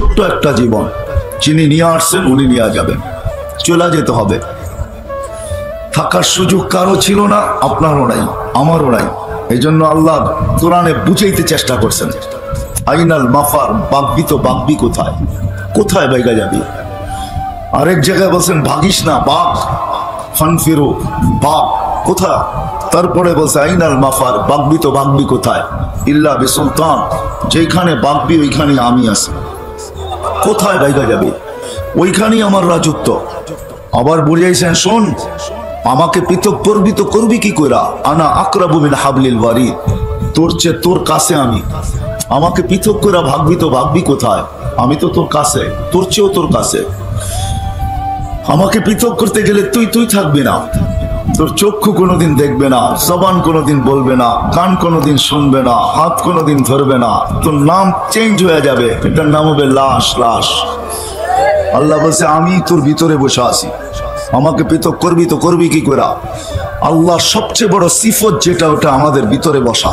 ছোট্ট একটা জীবন, যিনি নিয়ে আসছেন উনি নিয়ে যাবেন, চলে যেতে হবে। থাকার সুযোগ কারো ছিল না, আপনারও নাই, আমারও নাই। এই জন্য আল্লাহ কোরআনে বুঝাইতে চেষ্টা করছেন, আইনাল মাফার, বাগবি তো বাগবি কোথায়, কোথায় বাইগা যাবি। আরেক জায়গায় বলছেন ভাগিস না, বাঘ, ফানফিরো, বাঘ কোথায়। তারপরে বলছে আইনাল মাফার, বাগবি তো বাগবি কোথায়, ইল্লা বিসুলতান, যেখানে বাগবি ওইখানে আমি আছি, কোথায় বাইগা যাবি, ওইখানেই আমার রাজত্ব। আবার বুঝাইছেন, শোন, আমাকে পৃথক করবি তো করবি কি কইরা, আনা আকরাবু মিন হাবলিল ওয়ারিদ, তোর চেয়ে তোর কাছে আমি, আমাকে পৃথক কইরা ভাগবি তো ভাগবি কোথায়, আমি তো তোর কাছে, তোর চেয়েও তোর কাছে। আমাকে পৃথক করতে গেলে তুই থাকবি না, তোর চক্ষু কোনোদিন দেখবে না, জবান কোনোদিন বলবে না, কান কোনোদিন শুনবে না, হাত কোনোদিন ধরবে না, তোর নাম চেঞ্জ হয়ে যাবে, এটার নাম হবে লাশ। লাশ। আল্লাহ বলছে আমি তোর ভিতরে বসে আছি, আমাকে পৃথক করবি তো করবি কি করে। আল্লাহ সবচেয়ে বড় সিফত যেটা, ওটা আমাদের ভিতরে বসা,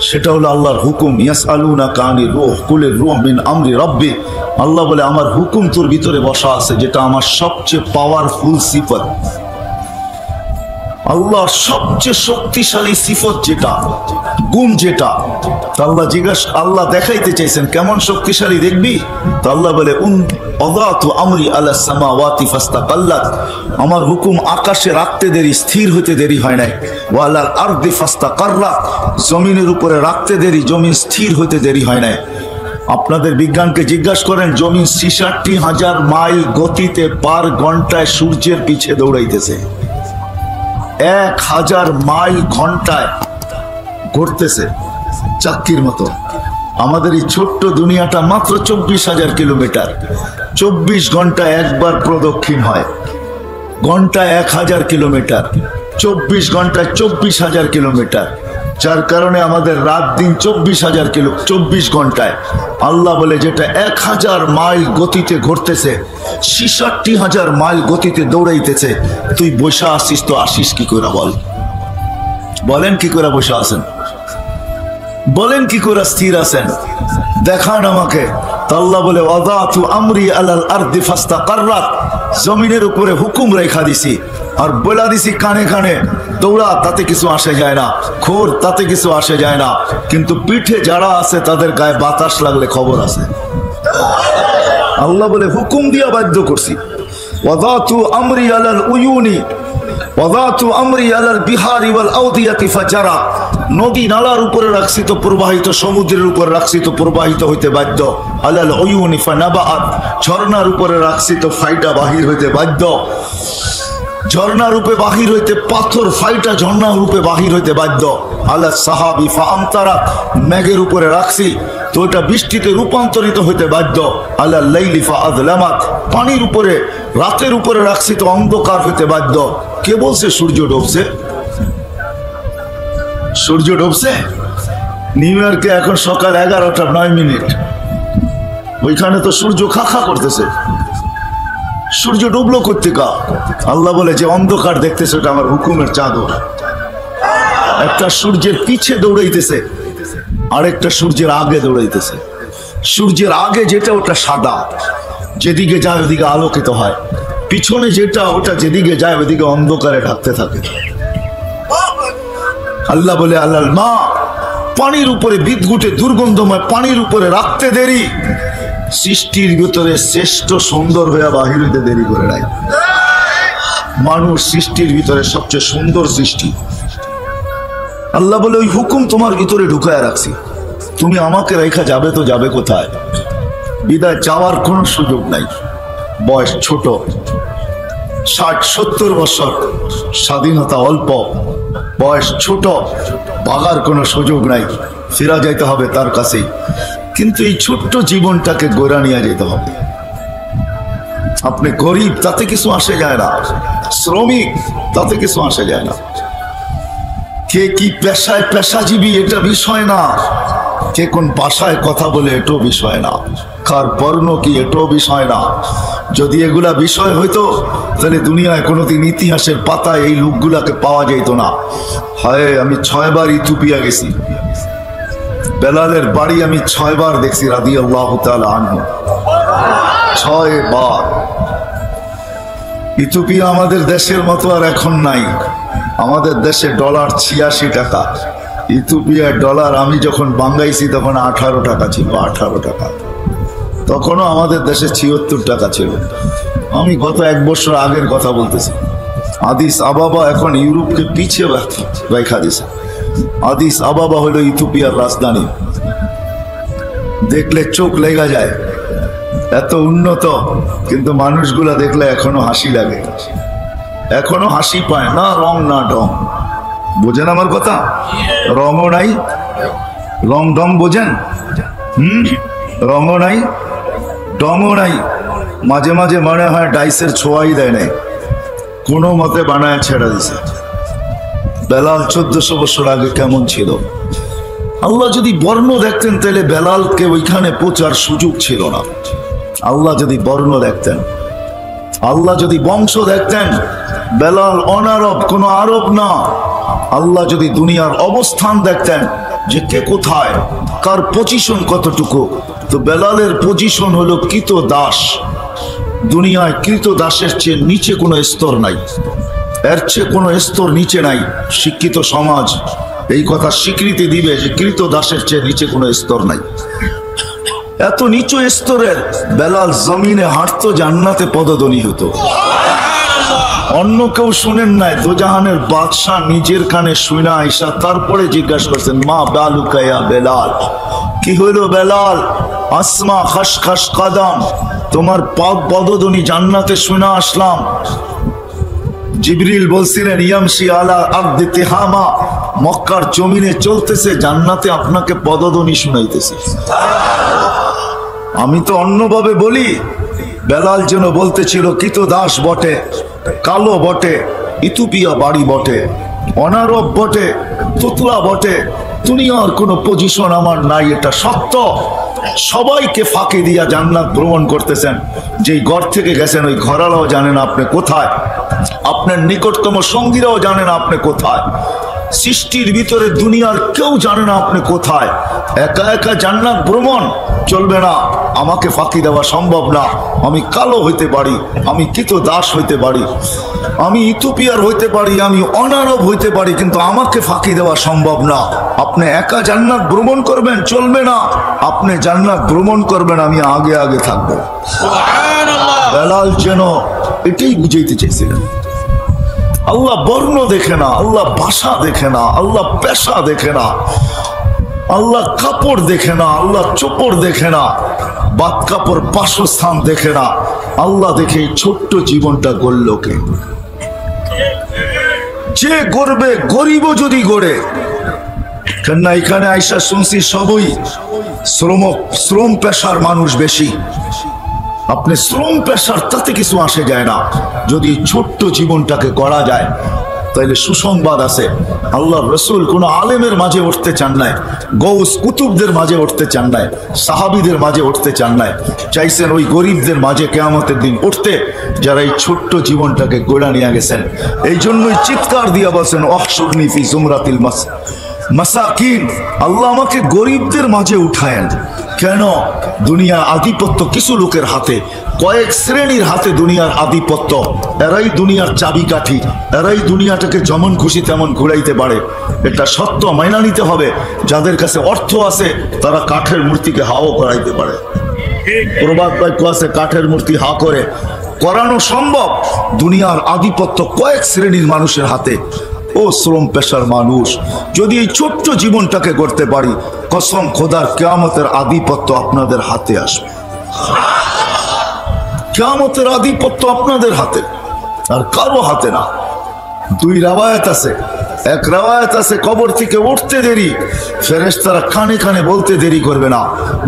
সেটা হলো আল্লাহর হুকুম। ইয়াসআলুনাকা আনির রূহ কুলির রূহ মিন আমরি রাব্বি, আল্লাহ বলে আমার হুকুম তোর ভিতরে বসা আছে, যেটা আমার সবচেয়ে পাওয়ারফুল সিফত। আল্লাহর সবচেয়ে শক্তিশালী সিফত যেটা, গুণ যেটা, আল্লাহ আল্লাহ দেখাইতে চাইছেন কেমন শক্তিশালী দেখবি। তো আল্লাহ বলে ওয়াদাতু আমরি আলা সামাওয়াতি ফাস্তাকাল্লাত, আমার হুকুম আকাশে রাখতে দেরি, স্থির হইতে দেরি হয় নাই। ওয়া আলাল আরদি ফাস্তাকাররাত, জমিনের উপরে রাখতে দেরি, জমিন স্থির হইতে দেরি হয় নাই। আপনাদের বিজ্ঞানকে জিজ্ঞাসা করেন, জমিন ৬৬,০০০ মাইল গতিতে পার ঘন্টায় সূর্যের পিছে দৌড়াইতেছে, ১,০০০ মাইল ঘন্টায় ঘুরতেছে চাক্কির মতো। আমাদের এই ছোট্ট দুনিয়াটা মাত্র ২৪,০০০ কিলোমিটার, ২৪ ঘন্টায় একবার প্রদক্ষিণ হয়, ঘন্টায় ১,০০০ কিলোমিটার, ২৪ ঘন্টায় ২৪,০০০ কিলোমিটার, যার কারণে আমাদের রাত দিন ২৪ ঘন্টায়। আল্লাহ বলে যেটা ১,০০০ মাইল গতিতে ঘুরতেছে, ৬৬,০০০ মাইল গতিতে দৌড়াইতেছে, তুই বসে আসিস তো আসিস কি করে, বলেন কি করে বসে আছেন, বলেন কি করে স্থির আছেন, দেখান আমাকে। আল্লাহ বলে ওয়াদাতু আমরি আলাল আরদি ফাস্তাকাররাত, জমিনের উপরে হুকুম রেখা দিছি আর বলা দিছি কানে কানে দৌড়া, তাতে কিছু আসে যায় না, খোর তাতে কিছু আসে যায় না, কিন্তু পিঠে যারা আছে তাদের গায়ে বাতাস লাগলে খবর আছে। আল্লাহ বলে হুকুম দিয়া বাধ্য করছি। ওয়াদাতু আমরি আলাল উয়ুনি ওয়াদাতু আমরি আলাল বিহারি ওয়াল আওদিয়াতি ফাজারা, নদী নালার উপরে রাখছি তো প্রবাহিত, সমুদ্রের উপরে রাখছি তো প্রবাহিত হইতে বাধ্য। আলাল উয়ুনি ফানাবাআত, ঝর্ণার উপরে রাখছি তো ফাইটা বাহির হইতে বাধ্য। ঝর্ণা রূপে বাহির হইতে, পাথর ফাইটা ঝর্ণা রূপে বাহির হইতে বাধ্য। আলা সাহাবি ফাআমতারা, মেঘের উপরে রাখছি তো এটা বৃষ্টিতে রূপান্তরিত হইতে বাধ্য। আলা লাইলি ফাআযলামাত, পানির উপরে রাতের উপরে রাখছি তো অন্ধকার হইতে বাধ্য। কে বলছে সূর্য ডুবছে? সূর্য ডুবছে নিউ ইয়র্কে এখন সকাল 11:09, ওইখানে তো সূর্য খাখা করতেছে। সূর্য ডুবলো কোত্থেকা? আল্লাহ বলে যে অন্ধকার দেখতেছে ওটা আমার হুকুমের চাদর। একটা সূর্যের পিছে দৌড়াইতেছে, আরেকটা সূর্যের আগে দৌড়াইতেছে। সূর্যের আগে যেটা ওটা সাদা, যেদিকে যায় ওদিকে আলোকিত হয়, পিছনে যেটা ওটা যেদিকে যায় ওদিকে অন্ধকারে ঢাকতে থাকে। আল্লাহ বলে আল্লাহ মা, পানির উপরে বিদঘুটে দুর্গন্ধময় পানির উপরে রাখতে দেরি, সৃষ্টির ভিতরে শ্রেষ্ঠ সুন্দর হয়ে বাহির হইতে দেরি করে নাই। মানুষ সৃষ্টির ভিতরে সবচেয়ে সুন্দর সৃষ্টি। আল্লাহ বলে ওই হুকুম তোমার ভিতরে ঢুকায় রাখছি, তুমি আমাকে রেখা যাবে তো যাবে কোথায়? বিদায় যাওয়ার কোনো সুযোগ নাই। বয়স ছোট, 60-70 বছর, স্বাধীনতা অল্প, বয়স ছোট, ভাগার কোনো সুযোগ নাই, ফেরা যাইতে হবে তার কাছেই। কিন্তু এই ছোট্ট জীবনটাকে গোড়া নিয়ে যেতে হবে। আপনি গরিব তাতে কিছু আসে যায় না, শ্রমিক তাতে কিছু আসে যায় না, কে কি পেশায় পেশাজীবী এটা বিষয় না, কে কোন ভাষায় কথা বলে এটাও বিষয় না, কার বর্ণ কি এটাও বিষয় না। যদি এগুলা বিষয় হইতো তাহলে দুনিয়ায় কোনোদিন ইতিহাসের পাতায় এই লোকগুলাকে পাওয়া যেত না। হায়, আমি 6 বার ইথিওপিয়া গেছি, বেলালের বাড়ি আমি 6 বার দেখছি রাদিয়াল্লাহু তাআলা আনহু, 6 বার। ইথিওপিয়া আমাদের দেশের মতো আর এখন নাই। আমাদের দেশে ডলার 86 টাকা, ইথিওপিয়ার ডলার আমি যখন বাঙ্গাইছি তখন 18 টাকা ছিল, 18 টাকা। তখনও আমাদের দেশে 76 টাকা ছিল। আমি গত 1 বছর আগের কথা বলতেছি। আদিস আবাবা এখন ইউরোপকে পিছিয়ে রেখা দিছে। আদিস আবাবা হলো ইথিওপিয়ার রাজধানী। দেখলে চোখ লেগে যায়, এত উন্নত, কিন্তু মানুষগুলা দেখলে এখনো হাসি লাগে, এখনো হাসি পায় না, রং না ঢং। বোঝেন আমার কথা? রঙও নাই, রং ঢং বোঝেন? রঙও নাই, ঢংও নাই। মাঝে মাঝে মনে হয় ডাইসের ছোঁয়াই দেয় নাই, কোনো মতে বানায় ছেড়ে দিছে। বেলাল 1400 বছর আগে কেমন ছিল? আল্লাহ যদি বর্ণ দেখতেন তাহলে বেলালকে ওইখানে পৌঁছার সুযোগ ছিল না। আল্লাহ যদি বর্ণ দেখতেন, আল্লাহ যদি বংশ দেখতেন, বেলাল অনারব, কোনো আরব না। আল্লাহ যদি দুনিয়ার অবস্থান দেখতেন যে কে কোথায়, কার পজিশন কতটুকু, তো বেলালের পজিশন হলো কৃত দাস। দুনিয়ায় কৃত দাসের চেয়ে নিচে কোনো স্তর নাই, এর চেয়ে কোনো স্তর নিচে নাই। শিক্ষিত সমাজ এই কথা স্বীকৃতি দিবে যে কৃত দাসের চেয়ে নিচে কোনো স্তর নাই। এত নিচু স্তরের বেলাল জমিনে হাঁটতো, জান্নাতে পদধ্বনি হতো। অন্য কেউ শুনেন নাই, দোজাহানের বাদশাহ নিজের কানে শুনা আইসা তারপরে জিজ্ঞাসা করছেন, মা বালুকায়া বেলাল, কি হইলো বেলাল? আসমা খসখস কদম, তোমার পদধ্বনি জান্নাতে শুনা আসলাম। জিবরিল বলছিলেন, ইয়ামশি আলা আরদি তিহামা, মক্কার জমিনে চলতেছে, জান্নাতে আপনাকে পদধ্বনি শুনাইতেছে। আমি তো অন্যভাবে বলি, বেলাল যেন বলতেছিল কৃত দাস বটে, কালো বটে, ইথিওপিয়া বাড়ি বটে, অনারব বটে, তুতলা বটে, দুনিয়ার কোনো পজিশন আমার নাই, এটা সত্য। সবাইকে ফাঁকি দিয়া জান্নাত ভ্রমণ করতেছেন। যেই ঘর থেকে গেছেন ওই ঘরালাও জানেন আপনি কোথায়, আপনার নিকটতম সঙ্গীরাও জানেন আপনি কোথায়, সৃষ্টির ভিতরে দুনিয়ার কেউ জানে না আপনি কোথায়। একা একা জান্নাত ভ্রমণ চলবে না, আমাকে ফাঁকি দেওয়া সম্ভব না। আমি কালো হইতে পারি, আমি কৃত দাস হইতে পারি, আমি ইথিওপিয়ার হইতে পারি, আমি অনারব হইতে পারি, কিন্তু আমাকে ফাঁকি দেওয়া সম্ভব না। আপনি একা জান্নাত ভ্রমণ করবেন, চলবে না। আপনি জান্নাত ভ্রমণ করবেন, আমি আগে আগে থাকবো। বেলাল যেন এটাই বুঝাইতে চাইছিলেন। আল্লাহ বর্ণ দেখে না, আল্লাহ ভাষা দেখে না, আল্লাহ পেশা দেখে না, আল্লাহ কাপড় দেখে না, আল্লাহ চোপড় দেখে না, বাদ কাপড় বাসস্থান দেখে না। আল্লাহ দেখে এই ছোট্ট জীবনটা গড়ল কে? যে গড়বে, গরিবও যদি গড়ে। কেননা এখানে আইসা শুনছি সবই শ্রম পেশার মানুষ বেশি। আপনি শ্রম পেশার তাতে কিছু আসে যায় না। যদি ছোট্ট জীবনটাকে গড়া যায় তাহলে সুসংবাদ আছে। আল্লাহ রসুল কোন আলেমের মাঝে উঠতে চান নাই, গৌস কুতুবদের মাঝে উঠতে চান নাই, সাহাবিদের মাঝে উঠতে চান নাই, চাইছেন ওই গরিবদের মাঝে কিয়ামতের দিন উঠতে, যারা এই ছোট্ট জীবনটাকে গড়া নিয়ে গেছেন। এই জন্যই চিৎকার দিয়া বলছেন, অহশুরনি ফি জুমরাতিল মাসাকিন, আল্লাহ আমাকে গরিবদের মাঝে উঠায়েন। কেন? দুনিয়ার আধিপত্য কিছু লোকের হাতে, কয়েক শ্রেণীর হাতে দুনিয়ার আধিপত্য। এরাই দুনিয়ার চাবিকাঠি, এরাই দুনিয়াটাকে যেমন খুশি তেমন ঘুরাইতে পারে। এটা সত্য, মাইনা নিতে হবে। যাদের কাছে অর্থ আছে তারা কাঠের মূর্তিকে হাও করাইতে পারে। প্রবাদ বাক্য আছে, কাঠের মূর্তি হা করে করানো সম্ভব। দুনিয়ার আধিপত্য কয়েক শ্রেণীর মানুষের হাতে। ও শ্রম পেশার মানুষ, যদি এই ছোট্ট জীবনটাকে করতে পারি, কসম খোদার কিয়ামতের আধিপত্য আপনাদের হাতে আসবে। কিয়ামতের আধিপত্য আপনাদের হাতে, আর কারো হাতে না। দুই রাওয়ায়াত আছে। এক রাওয়ায়াত আছে, কবর থেকে উঠতে দেরি, ফেরেশতারা কানে কানে বলতে দেরি করবে না,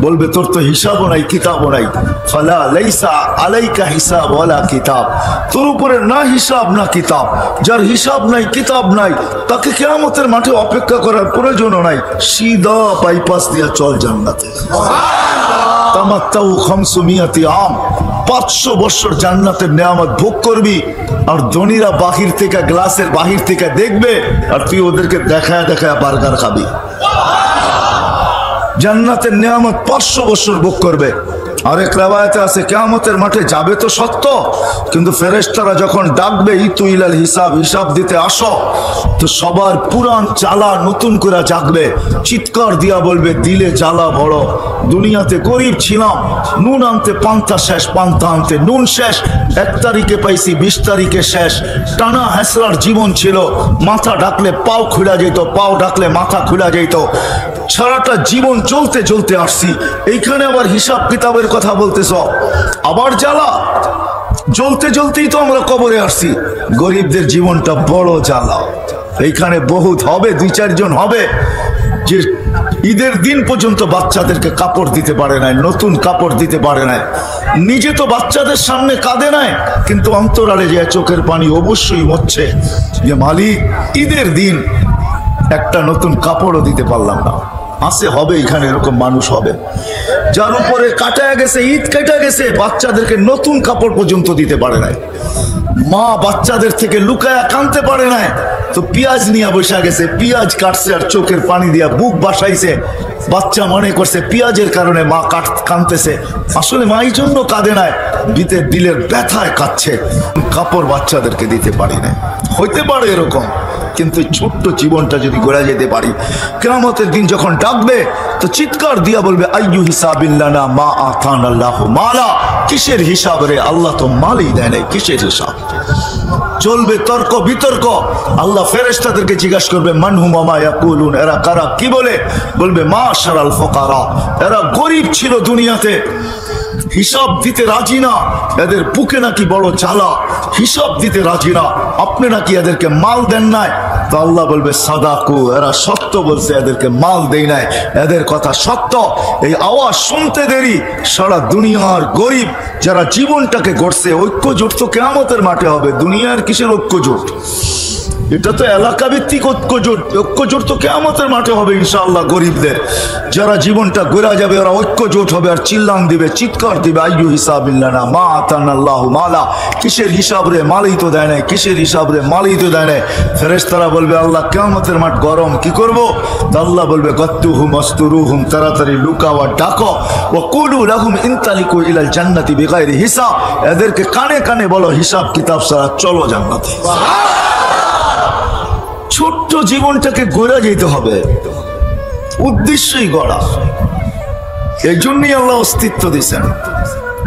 বলবে তোর তো হিসাবও নাই, কিতাবও নাই। ফালা লাইসা আলাইকা হিসাব ওয়ালা কিতাব, তোর উপরে না হিসাব না কিতাব। যার হিসাব নাই, কিতাব নাই, তাকে কিয়ামতের মাঠে অপেক্ষা করার প্রয়োজনও নাই। সিধা বাইপাস দিয়ে চল জান্নাতে। তামাত্তাউ 500 আম, 500 বছর জান্নাতের নেয়ামত ভোগ করবি। আর ধনীরা বাহির থেকে, গ্লাসের বাহির থেকে দেখবে, আর তুই ওদেরকে দেখায় দেখায় বার্গার খাবি। জান্নাতের নিয়ামত 500 বছর ভোগ করবে। আরেক রিওয়ায়াতে আছে কিয়ামতের মাঠে যাবে তো সত্য, কিন্তু ফেরেশতারা যখন ডাকবে ইতু ইলাল হিসাব, হিসাব দিতে আসো, তো সবার পুরান জ্বালা নতুন করে জাগবে, চিৎকার দিয়া বলবে দিলে জ্বালা বড়, দুনিয়াতে গরিব ছিলাম, নুন আনতে পান্তা শেষ, পান্তা আনতে নুন শেষ, 1 তারিখে পাইছি 20 তারিখে শেষ, টানা হেসরার জীবন ছিল, মাথা ডাকলে পাও খুলে যেত, পাও ডাকলে মাথা খুলে যেত, সারাটা জীবন চলতে চলতে আসছি, এইখানে আবার হিসাব কিতাবের কথা বলতেছ, আবার জ্বালা, জ্বলতে জ্বলতেই তো আমরা কবরে আসছি। গরিবদের জীবনটা বড় জ্বালা। এইখানে বহুত হবে, 2-4 জন হবে যে ঈদের দিন পর্যন্ত বাচ্চাদেরকে কাপড় দিতে পারে নাই, নতুন কাপড় দিতে পারে নাই, নিজে তো বাচ্চাদের সামনে কাঁদে নাই, কিন্তু অন্তরালে যে চোখের পানি অবশ্যই হচ্ছে যে মালিক ঈদের দিন একটা নতুন কাপড়ও দিতে পারলাম না। আছে, হবে, এখানে এরকম মানুষ হবে যার উপরে কাটা গেছে, ঈদ কাটা গেছে, বাচ্চাদেরকে নতুন কাপড় পর্যন্ত দিতে পারে নাই, মা বাচ্চাদের থেকে লুকায়া কানতে পারে নাই, তো পেঁয়াজ নিয়ে বসে গেছে, পেঁয়াজ কাটছে আর চোখের পানি দিয়া বুক বাসাইছে, বাচ্চা মনে করছে পেঁয়াজের কারণে মা কাঁদতেছে, আসলে মা এই জন্য কাঁদে নাই, দিলের ব্যথায় কাঁদছে, কাপড় বাচ্চাদেরকে দিতে পারি না। হইতে পারে এরকম, কিন্তু ছোট্ট জীবনটা যদি গড়া যেতে পারি, কিয়ামতের দিন যখন ডাকবে তো চিৎকার দিয়া বলবে আইয়ু হিসাবিল্লানা মা আতানাল্লাহু মালা, কিসের হিসাব রে, আল্লাহ তো মালই দেয় নাই, কিসের হিসাব? চলবে তর্ক বিতর্ক। আল্লাহ ফেরেশতাদেরকে জিজ্ঞাসা করবে মানহুম মা ইয়াকুলুন, এরা কারা, কি বলে? বলবে মাশারাল ফুকারা, এরা গরিব ছিল দুনিয়াতে, হিসাব দিতে রাজি না, এদের বুকে নাকি বড় জ্বালা, হিসাব দিতে রাজি না, আপনি নাকি এদেরকে মাল দেন নাই। তো আল্লাহ বলবে সাদাকু, এরা সত্য বলছে, এদেরকে মাল দেই নাই, এদের কথা সত্য। এই আওয়াজ শুনতে দেরি, সারা দুনিয়ার গরিব যারা জীবনটাকে গড়ছে, ঐক্যজোট তো কিয়ামতের মাঠে হবে, দুনিয়ার কিসের ঐক্যজোট? এটা তো এলাকা ভিত্তিক ঐক্যজোট, ঐক্যজোট তো কিয়ামতের মাঠে হবে ইনশাআল্লাহ। গরিবদের যারা জীবনটা গড়া যাবে ওরা ঐক্যজোট হবে আর চিল্লান দিবে, চিৎকার দিবে আইয়ু হিসাবিল্লানা মা আতানাল্লাহু মালা, কিসের হিসাব রে, মালই তো দেয় নাই, কিসের হিসাব রে, মালই তো দেয় নাই। ফেরেশতারা বলবে আল্লাহ কিয়ামতের মাঠ গরম, কি করব? আল্লাহ বলবে গত্তুহুম আস্তুরুহুম, তাড়াতাড়ি লুকাও আর ডাকো, ওয়া কুলু লাহুম ইনতালিকু ইলাল জান্নাতি বিগাইরি হিসাব, এদেরকে কানে কানে বলো হিসাব কিতাব ছাড়া চলো জান্নাতে। ছোট্ট জীবনটাকে গড়া যেতে হবে, উদ্দেশ্যই গড়া, এই জন্যই আল্লাহ অস্তিত্ব দিয়েছেন।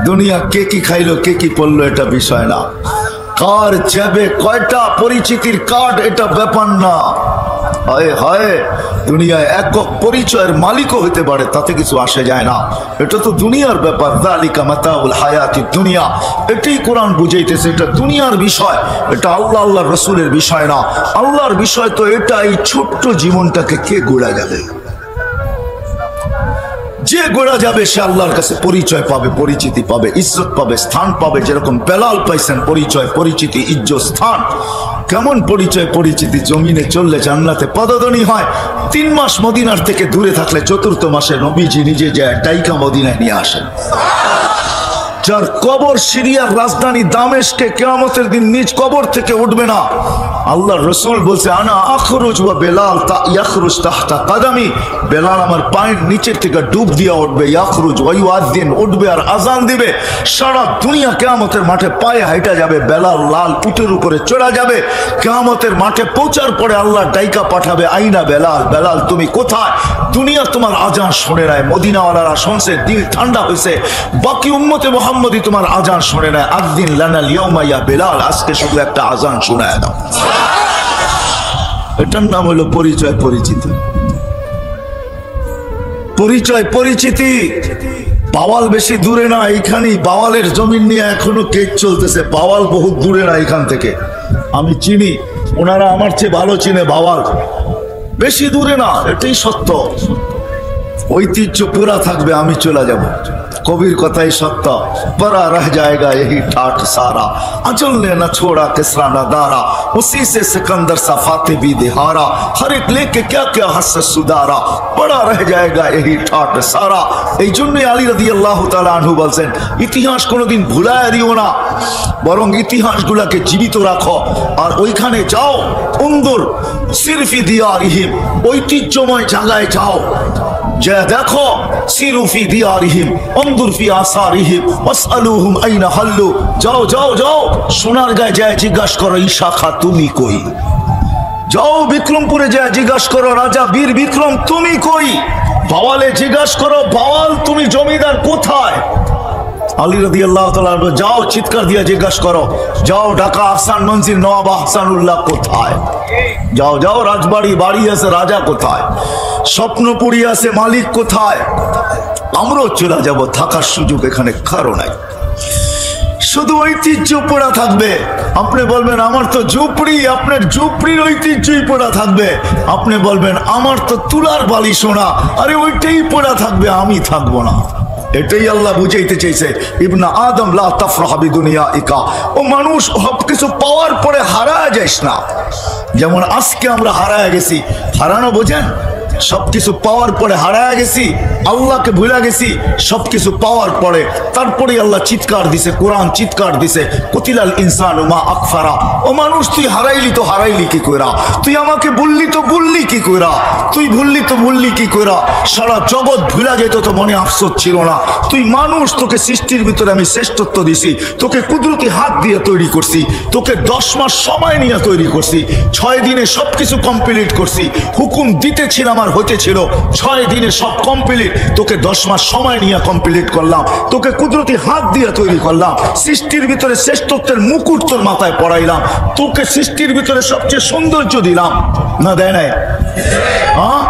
দুনিয়া কে কি খাইলো কে কি পড়লো এটা বিষয় না, কার যাবে কয়টা পরিচিতির কার্ড এটা ব্যাপার না। হয় হয় দুনিয়ায় একক পরিচয়ের মালিকও হতে পারে, তাতে কিছু আসে যায় না, এটা তো দুনিয়ার ব্যাপার। যালিকা মাতাউল হায়াতিদ দুনিয়া, এটাই কোরআন বুঝাইতেছে, এটা দুনিয়ার বিষয়, এটা আল্লাহ আল্লাহর রাসূলের বিষয় না। আল্লাহর বিষয় তো এটা, এই ছোট্ট জীবনটাকে কে গড়া যাবে? যে গড়া যাবে সে আল্লাহর কাছে পরিচয় পাবে, পরিচিতি পাবে, ইজ্জত পাবে, স্থান পাবে। যেরকম বেলাল পাইছেন পরিচয়, পরিচিতি, ইজ্জত, স্থান। কেমন পরিচয় পরিচিতি? জমিনে চললে জান্নাতে পদধ্বনি হয়। 3 মাস মদিনার থেকে দূরে থাকলে 4th মাসে নবীজি নিজে যায় ডাইকা মদিনায় নিয়ে আসেন। যার কবর সিরিয়ার রাজধানী দামেস্কে, কিয়ামতের দিন নিজ কবর থেকে উঠবে না। আল্লাহর রাসূল বলছে আনা আখরুজ ওয়া বেলাল ইয়াখরুজ তাহতা কদমি, বেলাল আমার পায়ের নিচের থেকে ডুব দিয়া উঠবে, ইয়াখরুজ ওয়া ইউআযিন, উঠবে আর আজান দিবে। সারা দুনিয়া কিয়ামতের মাঠে পায়ে হাঁটা যাবে, বেলাল লাল উটের উপরে চড়া যাবে। কিয়ামতের মাঠে পৌঁছার পরে আল্লাহ ডাইকা পাঠাবে আইনা বেলাল, বেলাল তুমি কোথায়? দুনিয়া তোমার আজান শুনে নাই, মদিনাওয়ালারা শুনছে, দিল ঠান্ডা হয়েছে, বাকি উম্মতে মুহাম্মদি তোমার আজান শুনে নাই। আযিন লানাল ইয়াউমা ইয়া বেলাল, আজকে শুধু একটা আজান শোনায় দাও। এটার নাম হলো পরিচয় পরিচিতি। পরিচয় পরিচিতি। বাওয়াল বেশি দূরে না, এইখানেই বাওয়ালের জমিন নিয়ে এখনো কেস চলতেছে। বাওয়াল বহুত দূরে না এখান থেকে, আমি চিনি, ওনারা আমার চেয়ে ভালো চিনে। বাওয়াল বেশি দূরে না, এটাই সত্য। ঐতিহ্য পুরা থাকবে, আমি চলে যাব। কবির কথাই সত্য, পরা রহ जाएगा यही ठाठ सारा, अजल ने न छोड़ा किसरा न दारा, उसी से सिकंदर सा फातेह भी दिहारा, हर एक लेके क्या क्या हस सुधारा, पड़ा रह जाएगा यही ठाठ सारा। এই জন্যই আলী রাদিয়াল্লাহু তাআলা আনহু বলছেন, ইতিহাস কোনোদিন ভুলায় দিও না, বরং ইতিহাসগুলোকে জীবিত রাখো। আর ওইখানে যাও, উনদুর সিরফি দিয়ারিহিম, ঐতিহ্যময় জায়গায় যাও। যে দেখো সিরু ফি দিয়ারিহিম উনদুর ফি আসারিহিম ওয়াসআলুহুম আইনা হাল্লু, যাও যাও যাও সোনার গায়ে যায় জিজ্ঞাসা করো ঈশা খা তুমি কই, যাও বিক্রমপুরে যায় জিজ্ঞাসা করো রাজা বীর বিক্রম তুমি কই, বাওয়ালে জিজ্ঞাসা করো বাওয়াল তুমি জমিদার কোথায়, আলী রাদিয়াল্লাহু তাআলা যাও চিৎকার দিয়ে জিজ্ঞাসা করো, যাও ঢাকা আহসান মঞ্জিল নওয়াব আহসানুল্লাহ কোথায়, যাও যাও রাজবাড়ি বাড়ি আছে রাজা কোথায়, স্বপ্নপুরী আছে মালিক কোথায়, আমরাও চলে যাব, থাকার সুযোগ এখানে কারো নাই, শুধু ঐতিহ্য পড়া থাকবে। আপনি বলবেন আমার তো ঝুপড়ি, আপনার ঝুপড়ির ঐতিহ্যই পড়া থাকবে। আপনি বলবেন আমার তো তুলার বালি সোনা, আরে ওইটাই পড়া থাকবে, আমি থাকবো না। এটাই আল্লাহ বুঝাইতে চাইছে, ইবনা আদম লা তাফরাহ বিদুনিয়াইকা, ও মানুষ সব কিছু পাওয়ার পরে হারায় যাইস না। যেমন আজকে আমরা হারায় গেছি, হারানো বোঝেন, সবকিছু পাওয়ার পরে হারায় গেছি, আল্লাহকে ভুলে গেছি। সবকিছু পাওয়ার পরে তারপরে আল্লাহ চিৎকার দিছে, কোরআন চিৎকার দিছে, কুতিলাল ইনসানু মা আকফারা, ও মানুষ তুই হারাইলি তো হারাইলি কি কইরা, তুই আমাকে বললি তো বললি কি কইরা, তুই ভুললি তো ভুললি কি কইরা, সারা জগৎ ভুলা যেত তো মনে আফসোস ছিল না। তুই মানুষ, তোকে সৃষ্টির ভিতরে আমি শ্রেষ্ঠত্ব দিছি, তোকে কুদরতি হাত দিয়ে তৈরি করছি, তোকে 10 মাস সময় নিয়ে তৈরি করছি, 6 দিনে সবকিছু কমপ্লিট করছি, হুকুম দিতেছিলাম আর হইতেছিল, 6 দিনে সব কমপ্লিট, তোকে 10 মাস সময় নিয়ে কমপ্লিট করলাম, তোকে কুদরতি হাত দিয়ে তৈরি করলাম, সৃষ্টির ভিতরে শ্রেষ্ঠত্বের মুকুট তোর মাথায় পড়াইলাম, তোকে সৃষ্টির ভিতরে সবচেয়ে সৌন্দর্য দিলাম, না দেয় নাই? হ্যাঁ,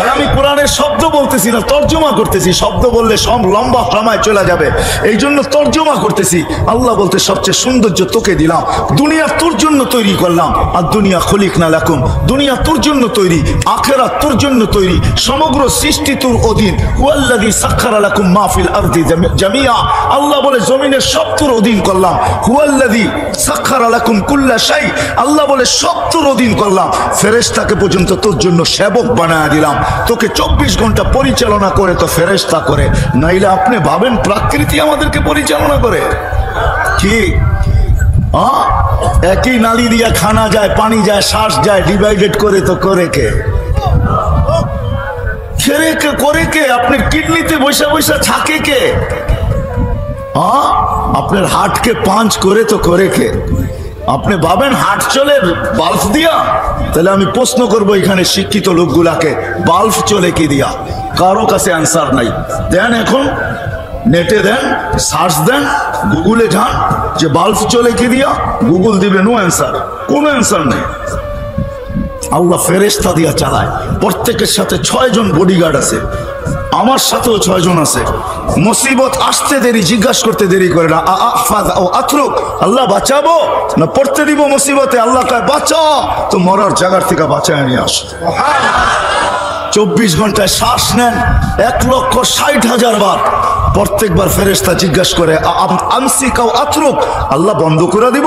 আর আমি কোরআনের শব্দ বলতেছি না, তর্জমা করতেছি। শব্দ বললে সব লম্বা সময় চলে যাবে, এই জন্য তর্জমা করতেছি। আল্লাহ বলতে সবচেয়ে সৌন্দর্য তোকে দিলাম, দুনিয়া তোর জন্য তৈরি করলাম, আর দুনিয়া খলিকনা লাকুম, দুনিয়া তোর জন্য তৈরি, আখিরাত তোর জন্য তৈরি, সমগ্র সৃষ্টি তোর অধীন। হুয়াল্লাযী সাখখারা লাকুম মা ফিল আরদি জামিয়া, আল্লাহ বলে জমিনের সব তোর অধীন করলাম। হুয়াল্লাযী সাখখারা লাকুম কুল্লা শাই, আল্লাহ বলে সব তোর অধীন করলাম, ফেরেশতাকে পর্যন্ত তোর জন্য সেবক বানায় দিলাম, তোকে 24 ঘন্টা পরিচালনা করে তো ফেরেশতা করে, নাইলে আপনি ভাবেন প্রকৃতি আমাদেরকে পরিচালনা করে কি? একই নালী দিয়া খানা যায়, পানি যায়, শ্বাস যায়, ডিভাইডেড করে তো করে কে? করে কে? আপনার কিডনিতে বৈশা বৈশা থাকে কে? আপনার হার্টকে পাঞ্চ করে তো করে কে? আপনি ভাবেন হার্ট চলে বাল্ব দিয়া? তাহলে আমি প্রশ্ন করব এখানে শিক্ষিত লোকগুলাকে, বাল্ব চলে কি দিয়া? কারো কাছে অ্যান্সার নাই। দেন এখন নেটে দেন, সার্চ দেন, গুগলে যান যে বাল্ব চলে কি দিয়া, গুগল দিবে নো অ্যান্সার, কোনো অ্যান্সার নেই। আল্লাহ ফেরেশতা দিয়া চালায়, প্রত্যেকের সাথে 6 জন বডিগার্ড আছে, আমার সাথেও 6 জন আছে। মুসিবত আসতে দেরি, জিজ্ঞাসা করতে দেরি করে না, আতরুক, আল্লাহ বাঁচাবো না পড়তে দিব মুসিবতে? আল্লাহ কয় বাঁচা, তো মরার জায়গার থেকে বাঁচায় নিয়ে আস। 24 ঘন্টায় শ্বাস নেন 1,60,000 বার, প্রত্যেকবার ফেরেশতা জিজ্ঞাসা করে আমসিকাও আতরুক, আল্লাহ বন্ধ করে দিব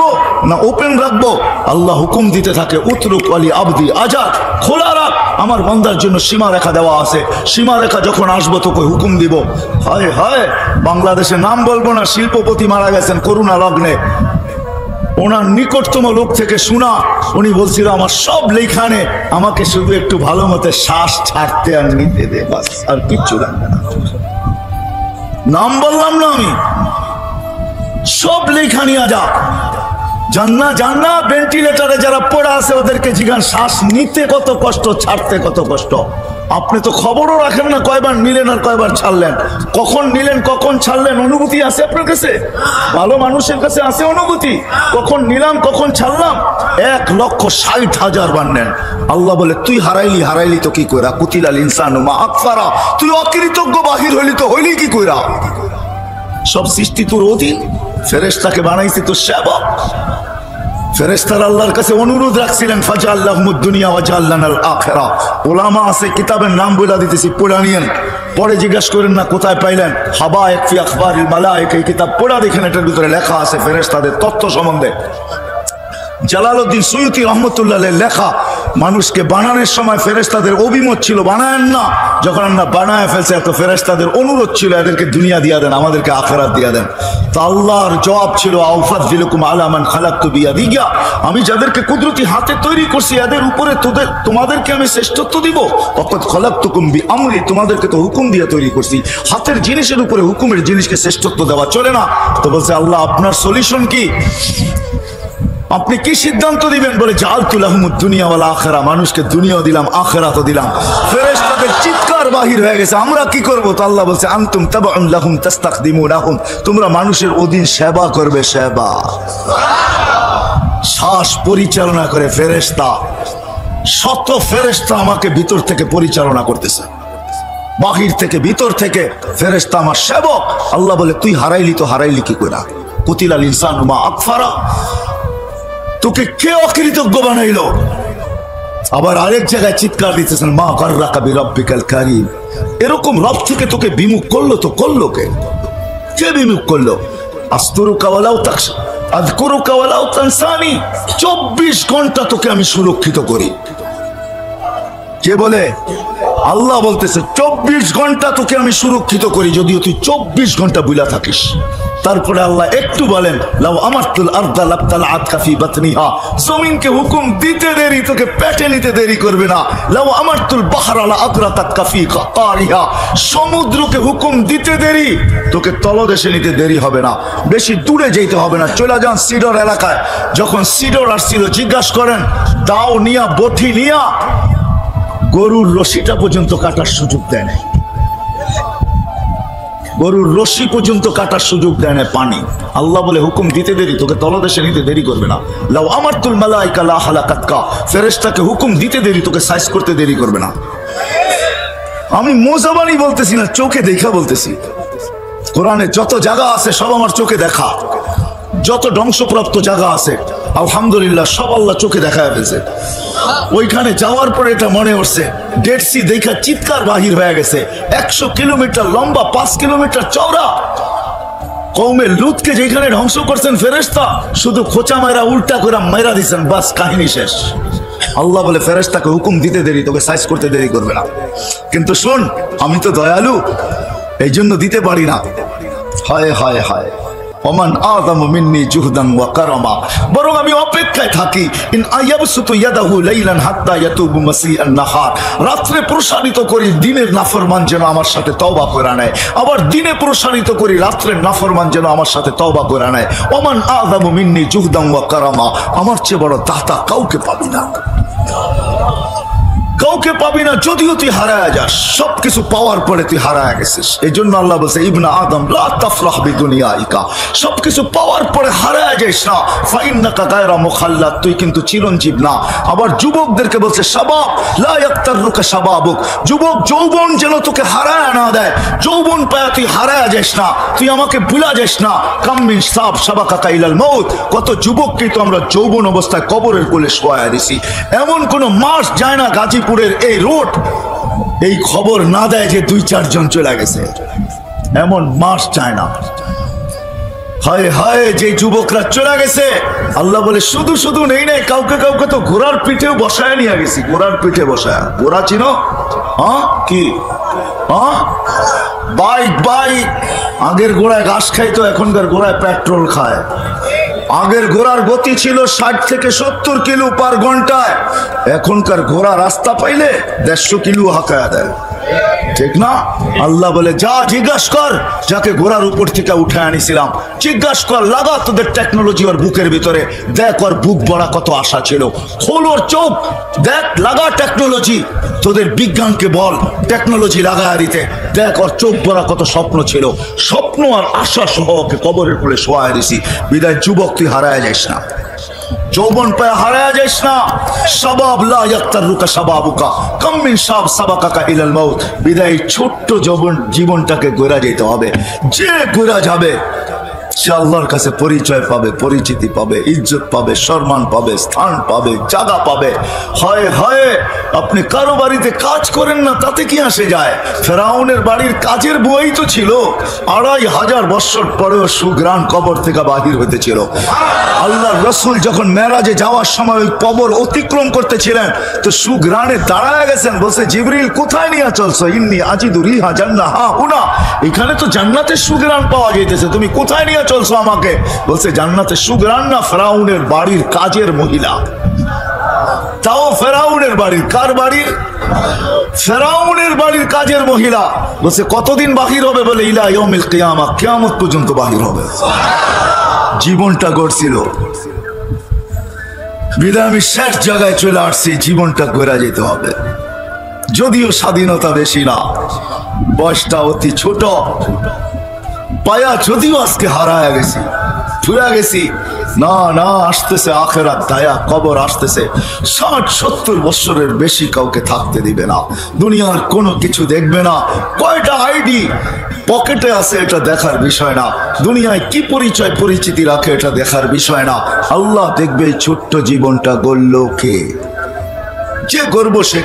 না ওপেন রাখবো? আল্লাহ হুকুম দিতে থাকে, উতরুক আলী আবদি আজাদ, খোলা রাখ, আমার বান্দার জন্য সীমা রেখা দেওয়া আছে, সীমা রেখা যখন আসবো তোকে হুকুম দিব। হায় হায়, বাংলাদেশে নাম বলবো না, শিল্পপতি মারা গেছেন করোনা লগ্নে, ওনার নিকটতম লোক থেকে শোনা, উনি বলছিল আমার সব লেখানে, আমাকে শুধু একটু ভালো মতো শ্বাস ছাড়তে আর নিতে দে, বাস, আর কিচ্ছু লাগবে না। নাম বললাম না আমি, সব লেখা নিয়ে যা, জান্না জান্না ভেন্টিলেটারে যারা পড়া আছে ওদেরকে জিজ্ঞান শ্বাস নিতে কত কষ্ট, ছাড়তে কত কষ্ট। আপনি তো খবরও রাখেন না কয়বার নিলেন আর কয়বার ছাড়লেন, কখন নিলেন কখন ছাড়লেন, অনুভূতি আছে আপনার কাছে? ভালো মানুষের কাছে আছে অনুভূতি, কখন নিলাম কখন ছাড়লাম? 1,60,000 বার নেন। আল্লাহ বলে তুই হারাইলি, হারাইলি তো কি কইরা, কুতিলাল ইনসানু মা আকফারা, তুই অকৃতজ্ঞ বাহির হইলি তো হইলি কি কইরা? সব সৃষ্টি তোর অধীন, ফেরেশতাকে বানাইছি তোর সেবক। ফেরেশতারা আল্লাহর কাছে অনুরোধ রাখছিলেন, ফাজআল্লাহুমুদ দুনিয়া ওয়া জাআলনাল আখিরা। উলামা আছে, কিতাবের নাম বলে দিতেছি, পড়া নিয়েন, পরে জিজ্ঞাসা করেন না কোথায় পাইলেন। হাবায়েক ফি আখবারিল মালায়েকা, এই কিতাব পড়া দেখেন, এটার ভিতরে লেখা আছে ফেরেশতাদের তথ্য সম্বন্ধে। জালালউদ্দিন সুয়ুতি রহমতুল্লাহ লেখা মানুষকে বানানোর সময় ফেরেশতাদের অভিমত ছিল বানায়েন না, যখন আল্লাহ বানায় ফেলছে এত ফেরেশতাদের অনুরোধ ছিল এদেরকে দুনিয়া দিয়া দেন, আমাদেরকে আখিরাত দিয়া দেন। তো আল্লাহর জবাব ছিল আউফাযিলুকুম আলা মান খালাকতু বিয়াদিয়া, আমি যাদেরকে কুদরতি হাতে তৈরি করছি এদের উপরে তোমাদেরকে আমি শ্রেষ্ঠত্ব দিব। ওয়াকাদ খালাকতুকুম বিআমরি, তোমাদেরকে তো হুকুম দিয়ে তৈরি করছি, হাতের জিনিসের উপরে হুকুমের জিনিসকে শ্রেষ্ঠত্ব দেওয়া চলে না। তো বলছে আল্লাহ আপনার সলিউশন কি, আপনি কি সিদ্ধান্ত দিবেন? বলে জাআলতু লাহুমুদ দুনিয়া ওয়াল আখিরা, মানুষকে দুনিয়াও দিলাম আখিরাতও দিলাম। ফেরেশতাদের চিৎকার বাহির হয়ে গেছে, আমরা কি করব? তো আল্লাহ বলছে আনতুম তাবউন লাহুম তাস্তাখদিমুনাহুম, তোমরা মানুষের অধীন সেবা করবে, সেবা। শ্বাস পরিচালনা করে ফেরেশতা, শত ফেরেশতা আমাকে ভিতর থেকে পরিচালনা করতেছে, বাহির থেকে ভিতর থেকে ফেরেশতা আমার সেবক। আল্লাহ বলে তুই হারাইলি, তো হারাইলি কি করে? কুতিলাল ইনসানু মা আকফারা, তোকে কে অকৃতজ্ঞ বানাইলো? আবার আরেক জায়গায় চিৎকার দিতেছেন মা গাররাকা বিরাব্বিকাল কারীম, এরকম রব থেকে তোকে বিমুখ করলো তো করলো কে? কে বিমুখ করলো? আস্তুরুকা ওয়ালাউ তাকশা আযকুরুকা ওয়ালাউ তানসানি, 24 ঘন্টা তোকে আমি সুরক্ষিত করি। কে বলে? আল্লাহ বলতেছে 24 ঘন্টা তোকে আমি সুরক্ষিত করি, যদিও তুই 24 ঘন্টা বুলা থাকিস। তারপরে আল্লাহ একটু বলেন লাউ আমারতুল আরদা লাবতালাআতকা ফি বাতনিহা, জমিনকে হুকুম দিতে দেরি তোকে পেটে নিতে দেরি করবে না। লাউ আমারতুল বাহরা লা আগরাকাতকা ফি কারিহা, সমুদ্রকে হুকুম দিতে দেরি তোকে তলদেশে নিতে দেরি হবে না, বেশি দূরে যেতে হবে না। চলে যান সিডর এলাকায়, যখন সিডর আসছিল জিজ্ঞাসা করেন দাও নিয়া বঠি নিয়া গরুর রশিটা পর্যন্ত কাটার সুযোগ দেয় না, গরুর রশি পর্যন্ত কাটার সুযোগ দেয় না পানি। আল্লাহ বলে হুকুম দিতে দেরি তোকে তলদেশে নিতে দেরি করবে না। লাউ আমারতুল মালাইকা লা হালাকাতকা, ফেরেশতাকে হুকুম দিতে দেরি তোকে সাইজ করতে দেরি করবে না। আমি মোজাবানি বলতেছি না, চোখে দেখা বলতেছি। কোরআনে যত জায়গা আছে সব আমার চোখে দেখা, যত ধ্বংসপ্রাপ্ত জায়গা আছে আলহামদুলিল্লাহ সব আল্লাহ চোখে দেখায় ফেলছে। ওইখানে যাওয়ার পরে এটা মনে হচ্ছে ডেড সি দেখা চিৎকার বাহির হয়ে গেছে, 100 কিলোমিটার লম্বা, 5 কিলোমিটার চওড়া। কওমে লুতকে যেখানে ধ্বংস করছেন ফেরেশতা, শুধু খোঁচা মারা উল্টা করে মাইরা দিচ্ছেন, বাস কাহিনী শেষ। আল্লাহ বলে ফেরেশতাকে হুকুম দিতে দেরি তোকে সাইজ করতে দেরি করবে না। কিন্তু শোন আমি তো দয়ালু, এই জন্য দিতে পারি না। হায় হায় হায়, ওমান আযামু মিন্নি জুহদান ওয়া কারামা, বরং আমি অপেক্ষায় থাকি। ইন আয়াবসুতু ইয়াদাহু লাইলান হাত্তা ইয়াতুবু মাসিআন নাহার, রাত্রে প্রসারিত করি দিনের নাফরমান যেন আমার সাথে তওবা করে নেয়, আবার দিনে প্রসারিত করি রাত্রের নাফরমান যেন আমার সাথে তওবা করে নেয়। ওমান আযামু মিন্নি জুহদান ওয়া কারামা, আমার চেয়ে বড় দাতা কাউকে পাবি না, কাউকে পাবি না। যদিও তুই হারায় যাস, সবকিছু পাওয়ার পরে তুই হারায় গেছিস। এই জন্য আল্লাহ বলছে ইবনা আদম লা তাফরাহ বিদুনিয়াইকা, সবকিছু পাওয়ার পরে হারায় যাস না। ফাইন্নাকা গায়রা মুখাল্লাদ, তুই কিন্তু চিরঞ্জীব না। আবার যুবকদেরকে বলছে শাবাব লা ইয়াক্তারুকা শাবাবুক, যুবক যৌবন যেন তোকে হারায় না দেয়। যৌবন পায়া তুই হারায় যাস না, তুই আমাকে ভুলা যাস না। কাম মিন শাব শাবাকাকা ইলাল মাউত, কত যুবককে তো আমরা যৌবন অবস্থায় কবরের কোলে শোয়ায়া দিছি। এমন কোন মাস যায় না গাজীপুরের এই রোড এই খবর না দেয় যে 2-4 জন চলে গেছে, এমন মাস চায় না। হায় হায় যে যুবকরা চলে গেছে, আল্লাহ বলে শুধু শুধু নেই নাই, কাউকে কাউকে তো ঘোড়ার পিঠেও বসায় নিয়ে গেছি। ঘোড়ার পিঠে বসায়, ঘোড়া চিনো? হ্যাঁ কি বাইক বাইক, আগের ঘোড়ায় ঘাস খাইতো, এখনকার ঘোড়ায় পেট্রোল খায়। আগের ঘোড়ার গতি ছিল 60 থেকে 70 কিলো পার ঘন্টায়, এখনকার ঘোড়া রাস্তা পাইলে 150 কিলো হাঁকায়া দেয়, ঠিক না? আল্লাহ বলে যা জিজ্ঞাসা কর, যাকে ঘোড়ার উপর থেকে উঠে আনিছিলাম জিজ্ঞাসা কর, লাগা তোদের টেকনোলজি ওর বুকের ভিতরে, দেখ ওর বুক ভরা কত আশা ছিল। খোল ওর চোখ, দেখ লাগা টেকনোলজি, তোদের বিজ্ঞানকে বল টেকনোলজি লাগায় দিতে, দেখ ওর চোখ ভরা কত স্বপ্ন ছিল। স্বপ্ন আর আশা সহ ওকে কবরের কোলে শোয়ায় দিছি। বিদায় যুবক তুই হারায় যাইস না, যৌবন পায় হারায় যাইস না। শাবাব লা ইয়াক্তারুকা শাবাবুকা, কাম মিন শাব সাবাকাকা ইলাল মাউত, বিদায় ছোট্ট জীবনটাকে গড়া যেতে হবে। যে গড়া যাবে সে আল্লাহর কাছে পরিচয় পাবে, পরিচিতি পাবে, ইজ্জত পাবে, সম্মান পাবে, স্থান পাবে, জায়গা পাবে। হয় হয় আপনি কারো বাড়িতে কাজ করেন না, তাতে কি আসে যায়? ফেরাউনের বাড়ির কাজের বুয়াই তো ছিল, 2500 বছর পরেও সুগ্রাণ কবর থেকে বাহির হইতেছিল। আল্লাহর রাসূল যখন মেরাজে যাওয়ার সময় ওই কবর অতিক্রম করতেছিলেন, তো সুগ্রাণে দাঁড়ায় গেছেন, বলছে জিবরিল কোথায় নিয়ে চলছো? ইন্নী আজিদু রিহা জান্নাহ হুনা, এখানে তো জান্নাতের সুগ্রাণ পাওয়া যাইতেছে, তুমি কোথায় নিয়ে চলছো আমাকে? বলছে জান্নাতের সুগ্রাণ না, ফেরাউনের বাড়ির কাজের মহিলা। তাও ফেরাউনের বাড়ির, কার বাড়ির? ফেরাউনের বাড়ির কাজের মহিলা। বলছে কতদিন বাহির হবে? বলে ইলা ইয়াউমিল কিয়ামা, কিয়ামত পর্যন্ত বাহির হবে। জীবনটা গড়ছিল, বিদায় আমি শেষ জায়গায় চলে আসছি, জীবনটা ঘোরা যেতে হবে। যদিও স্বাধীনতা বেশি না, বয়সটা অতি ছোট, পায়া যদিও আজকে হারায় গেছি, ভুলে গেছি। না না, আসতেছে আখেরাত, দায়া কবর আসতেছে। 60-70 বছরের বেশি কাউকে থাকতে দিবে না, দুনিয়ার কোনো কিছু দেখবে না। কয়টা আইডি পকেটে আছে এটা দেখার বিষয় না, দুনিয়ায় কি পরিচয় পরিচিতি রাখে এটা দেখার বিষয় না। আল্লাহ দেখবে এই ছোট্ট জীবনটা গড়ল কে? যে গর্ব সে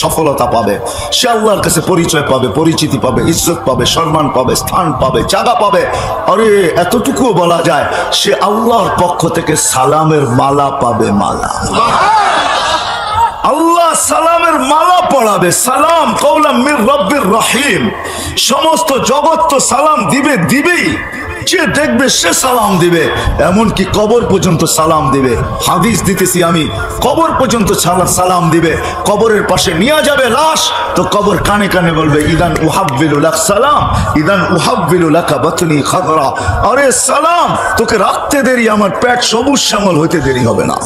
সফলতা পাবে, সে আল্লাহর কাছে পরিচয় পাবে, পরিচিতি পাবে, ইজ্জত পাবে, সম্মান পাবে, স্থান পাবে, জায়গা পাবে। আরে এতটুকুও বলা যায়, সে আল্লাহর পক্ষ থেকে সালামের মালা পাবে। মালা, আল্লাহ সালামের মালা পড়াবে। সালাম কওলাম মির রব্বির রহিম। সমস্ত জগৎ তো সালাম দিবে, দিবেই, যে দেখবে সে সালাম দিবে, এমনকি কবর পর্যন্ত সালাম দিবে। হাদিস দিতেছি আমি, কবর পর্যন্ত সালাম দিবে। কবরের পাশে নিয়ে যাবে লাশ, তো কবর কানে কানে বলবে ইদান উহাব্বিলু লাক সালাম, ইদান উহাব্বিলু লাকা বাতনি খাদরা। আরে সালাম, তোকে রাখতে দেরি, আমার পেট সবুজ শ্যামল হইতে দেরি হবে না।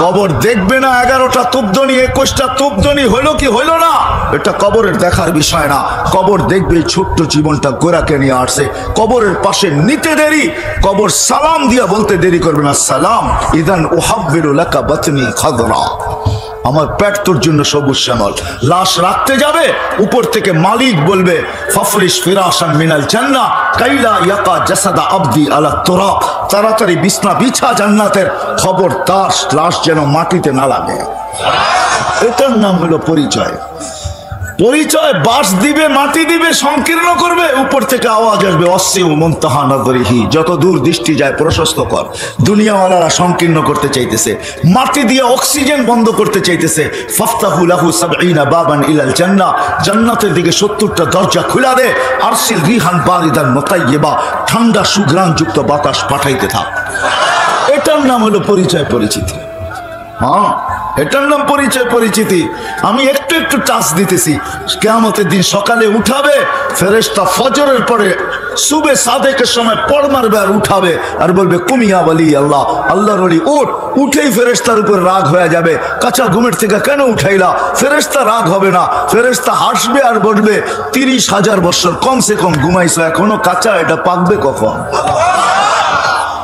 কবর দেখবে না 11টা তুবদনি, 21টা তুবদনি হইলো কি হইলো না, এটা কবরের দেখার বিষয় না। কবর দেখবে ছোট্ট জীবনটা গোরাকে নিয়ে আসছে, কবরের পাশে নিতে দেরি, কবর সালাম দিয়া বলতে দেরি করবে না, সালাম ইদান উহাব্বিলু লাকা বাতনি খাদরা, আমার পেট তোর জন্য সবুজ শ্যামল। লাশ রাখতে যাবে, উপর থেকে মালিক বলবে ফাফরিশ ফিরাশান মিনাল জান্নাহ কাইলা ইয়াকা জাসাদা আবদি আলা তুরাব, তাড়াতাড়ি বিছনা বিছা জান্নাতের, খবরদার লাশ যেন মাটিতে না লাগে। এটার নাম হলো পরিচয়। পরিচয় বাস দিবে, মাটি দিবে, সংকীর্ণ করবে, উপর থেকে আওয়াজ আসবে অসিউ মুনতাহা নাযরিহি, যত দূর দৃষ্টি যায় প্রশস্ত কর। দুনিয়াওয়ালারা সংকীর্ণ করতে চাইতেছে, মাটি দিয়ে অক্সিজেন বন্ধ করতে চাইতেছে। ফাফতাহু লাহু 70 বাবান ইলাল জান্নাহ, জান্নাতের দিকে 70টা দরজা খুলে দে। আরসিল রিহান বারিদান মুতাইয়্যিবা, ঠান্ডা সুঘ্রাণযুক্ত বাতাস পাঠাইতে থাক। এটার নাম হলো পরিচয় পরিচিতি। হ্যাঁ, এটার নাম পরিচয় পরিচিতি। আমি একটু একটু টাচ দিতেছি। কিয়ামতের দিন সকালে উঠাবে ফেরেশতা, ফজরের পরে সুবে সাদেকের সময় পড় মারবে আর উঠাবে, আর বলবে কুমিয়া ওয়ালি আল্লাহ, আল্লাহর ওলি উঠ। উঠেই ফেরেশতার উপর রাগ হয়ে যাবে, কাঁচা ঘুমের থেকে কেন উঠাইলা? ফেরেশতা রাগ হবে না, ফেরেশতা হাসবে আর বলবে 30,000 বছর কমসে কম ঘুমাইছো, এখনো কাঁচা, এটা পাকবে কখন?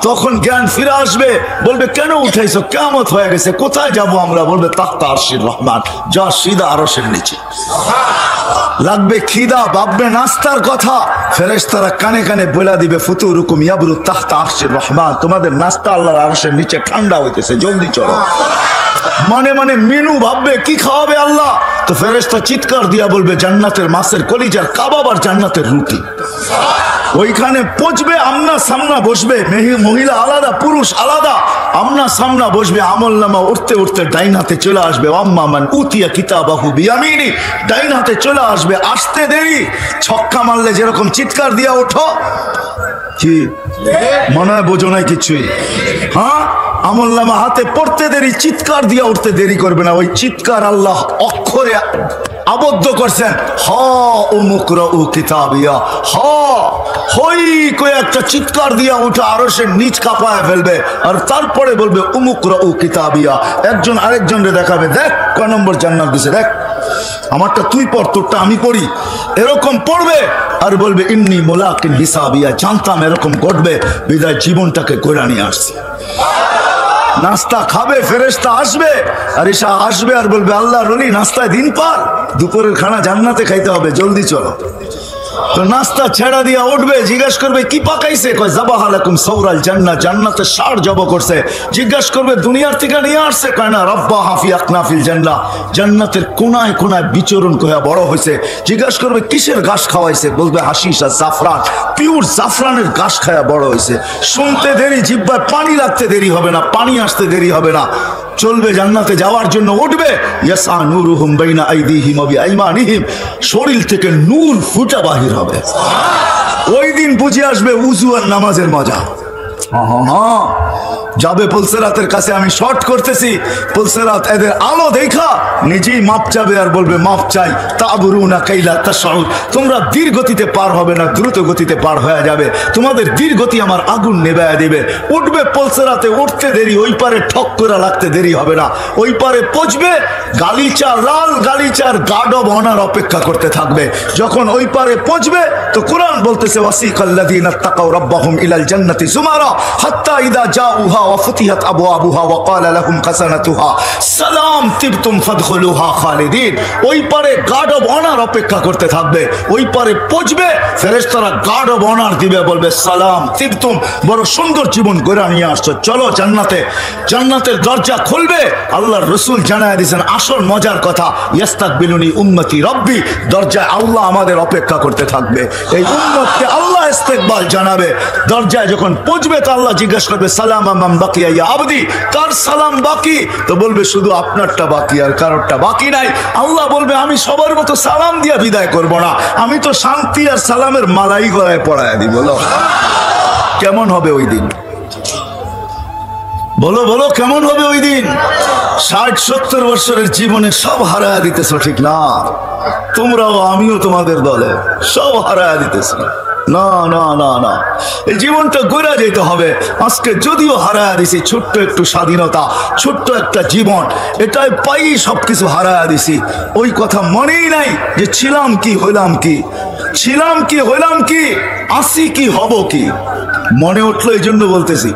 তখন জ্ঞান ফিরে আসবে, বলবে কেন উঠাইছো? কিয়ামত হয়ে গেছে, কোথায় যাব আমরা? বলবে তাহতা আরশির রহমান, যা সিধা আরশের নিচে। লাগবে খিদা, ভাববে নাস্তার কথা, ফেরেশতারা কানে কানে বলে দিবে ফুতুরুকুম ইয়াবরু তাহতা আরশির রহমান, তোমাদের নাস্তা আল্লাহর আরশের নিচে ঠান্ডা হইতেছে, জলদি চলো। মনে মনে মেনু ভাববে কি খাওয়াবে আল্লাহ, তো ফেরেশতা চিৎকার দিয়া বলবে জান্নাতের মাছের কলিজার কাবাব আর জান্নাতের রুটি। ওইখানে পচবে, আমনা সামনা বসবে, মহিলা আলাদা পুরুষ আলাদা, আমনা সামনা বসবে। আমল নামা উঠতে উঠতে ডাইন হাতে চলে আসবে, আম্মা মান উতিয়া কিতাবাহু বিয়ামিনি, ডাইন হাতে চলে আসবে। আসতে দেরি, ছক্কা মারলে যেরকম চিৎকার দিয়া ওঠো, কি মনে হয় বোঝো নাই কিছুই? হ্যাঁ, আমল নামা হাতে পড়তে দেরি, চিৎকার দিয়া উঠতে দেরি করবে না। ওই চিৎকার আল্লাহ অক্ষরে আবদ্ধ করছেন, হ উমুকরাউ কিতাবিয়া, হ হই কয়ে একটা চিৎকার দিয়া উঠে আরশের নিচ কাঁপায় ফেলবে, আর তারপরে বলবে উমুকরাউ কিতাবিয়া। একজন আরেকজনকে দেখাবে, দেখ কয় নম্বর জান্নাত দিছে, দেখ আমারটা তুই পড়, তোরটা আমি পড়ি। এরকম পড়বে আর বলবে ইন্নী মুলাকিন হিসাবিয়া, জানতাম এরকম ঘটবে, বিদায় জীবনটাকে কইরা নিয়ে আসছি। নাস্তা খাবে, ফেরেশতা আসবে, আর ঈশা আসবে আর বলবে আল্লাহর ওলি নাস্তায় দিন পার, দুপুরের খানা জান্নাতে খাইতে হবে, জলদি চলো। তো নাস্তা ছেড়া দিয়া উঠবে, জিজ্ঞাসা করবে কি পাকাইছে, কয় যাবাহা লাকুম সাওরাল জান্নাহ, জান্নাতের ষাঁড় জব করছে। জিজ্ঞাসা করবে দুনিয়ার থেকে নিয়ে আসছে, কয় না রাব্বাহা ফি আকনাফিল জান্নাহ, জান্নাতের কোনায় কোনায় বিচরণ কইয়া বড় হয়েছে। জিজ্ঞাসা করবে কিসের ঘাস খাওয়াইছে, বলবে হাশিশ আর জাফরান, পিওর জাফরানের ঘাস খায়া বড় হয়েছে। শুনতে দেরি, জিহ্বায় পানি লাগতে দেরি হবে না, পানি আসতে দেরি হবে না। চলবে জান্নাতে যাওয়ার জন্য, উঠবে ইয়াসা নূরুহুম বাইনা আইদিহিম ওয়া বিআইমানিহিম, শরীর থেকে নূর ফুটা বাহির হবে। ওই দিন বুঝে আসবে উযু আর নামাজের মজা। যাবে পুলসেরাতের কাছে, আমি শর্ট করতেছি, পুলসেরাত এদের আলো দেখা নিজেই মাপ চাবে আর বলবে মাপ চাই। তাবরুনা কাইলা তাশউর, তোমরা ধীর গতিতে পার হবে না, দ্রুত গতিতে পার হয়ে যাবে, তোমাদের ধীর গতি আমার আগুন নেভায়া দিবে। উঠবে পুলসেরাতে, উঠতে দেরি, ওই পারে ঠক করে লাগতে দেরি হবে না। ওই পারে পৌঁছবে, গালিচা লাল গালিচার গার্ড অব অনার অপেক্ষা করতে থাকবে। যখন ওই পারে পৌঁছবে তো কোরআন বলতেছে ওয়াসিকাল্লাযীনা তাকাউ রাব্বাহুম ইলাল জান্নাতি যুমারা হাত্তা ইযা জাউহা ওয়া ফুতিহাত আবওয়াবুহা ওয়া ক্বালা লাহুম খাযানাতুহা সালাম তিবতুম ফাদখুলুহা খালিদিন। ওই পারে গার্ড অব অনার অপেক্ষা করতে থাকবে। ওই পারে পৌঁছবে, ফেরেশতারা গার্ড অব অনার দিবে, বলবে সালাম তিবতুম, বড় সুন্দর জীবন গড়ে নিয়ে আসছো, চলো জান্নাতে। জান্নাতের দরজা খুলবে, আল্লাহর রাসূল জানায় দিয়েছেন আসল মজার কথা, ইস্তাকবিলুনি উম্মতি রব্বি, দরজায় আল্লাহ আমাদের অপেক্ষা করতে থাকবে। এই উম্মতকে আল্লাহ ইস্তেকবাল জানাবে। দরজায় যখন পৌঁছবে তো আল্লাহ জিজ্ঞাসা করবে সালাম আমান বাকিয়া ইয়া আবদি, কার সালাম বাকি? তো বলবে শুধু আপনারটা বাকি, আর কারোরটা বাকি নাই। আল্লাহ বলবে আমি সবার মতো সালাম দিয়া বিদায় করব না, আমি তো শান্তি আর সালামের মালাই গলায় পড়ায় দিব। বলো কেমন হবে ওই দিন? বলো বলো কেমন হবে ওই দিন? 60-70 বছরের জীবনে সব হারায়া দিতেছ, ঠিক না? তোমরাও আমিও তোমাদের দলে সব হারায়া দিতেছ। না না না না, এই জীবনটা গড়া যেতে হবে। আজকে যদিও হারায়া দিছি ছোট্ট একটু স্বাধীনতা, ছোট্ট একটা জীবন, এটাই পাই সবকিছু হারায়া দিছি। ওই কথা মনেই নাই যে ছিলাম কি হইলাম কি, ছিলাম কি হইলাম কি, আসি কি হব কি, মনে উঠলো এই জন্য বলতেছি।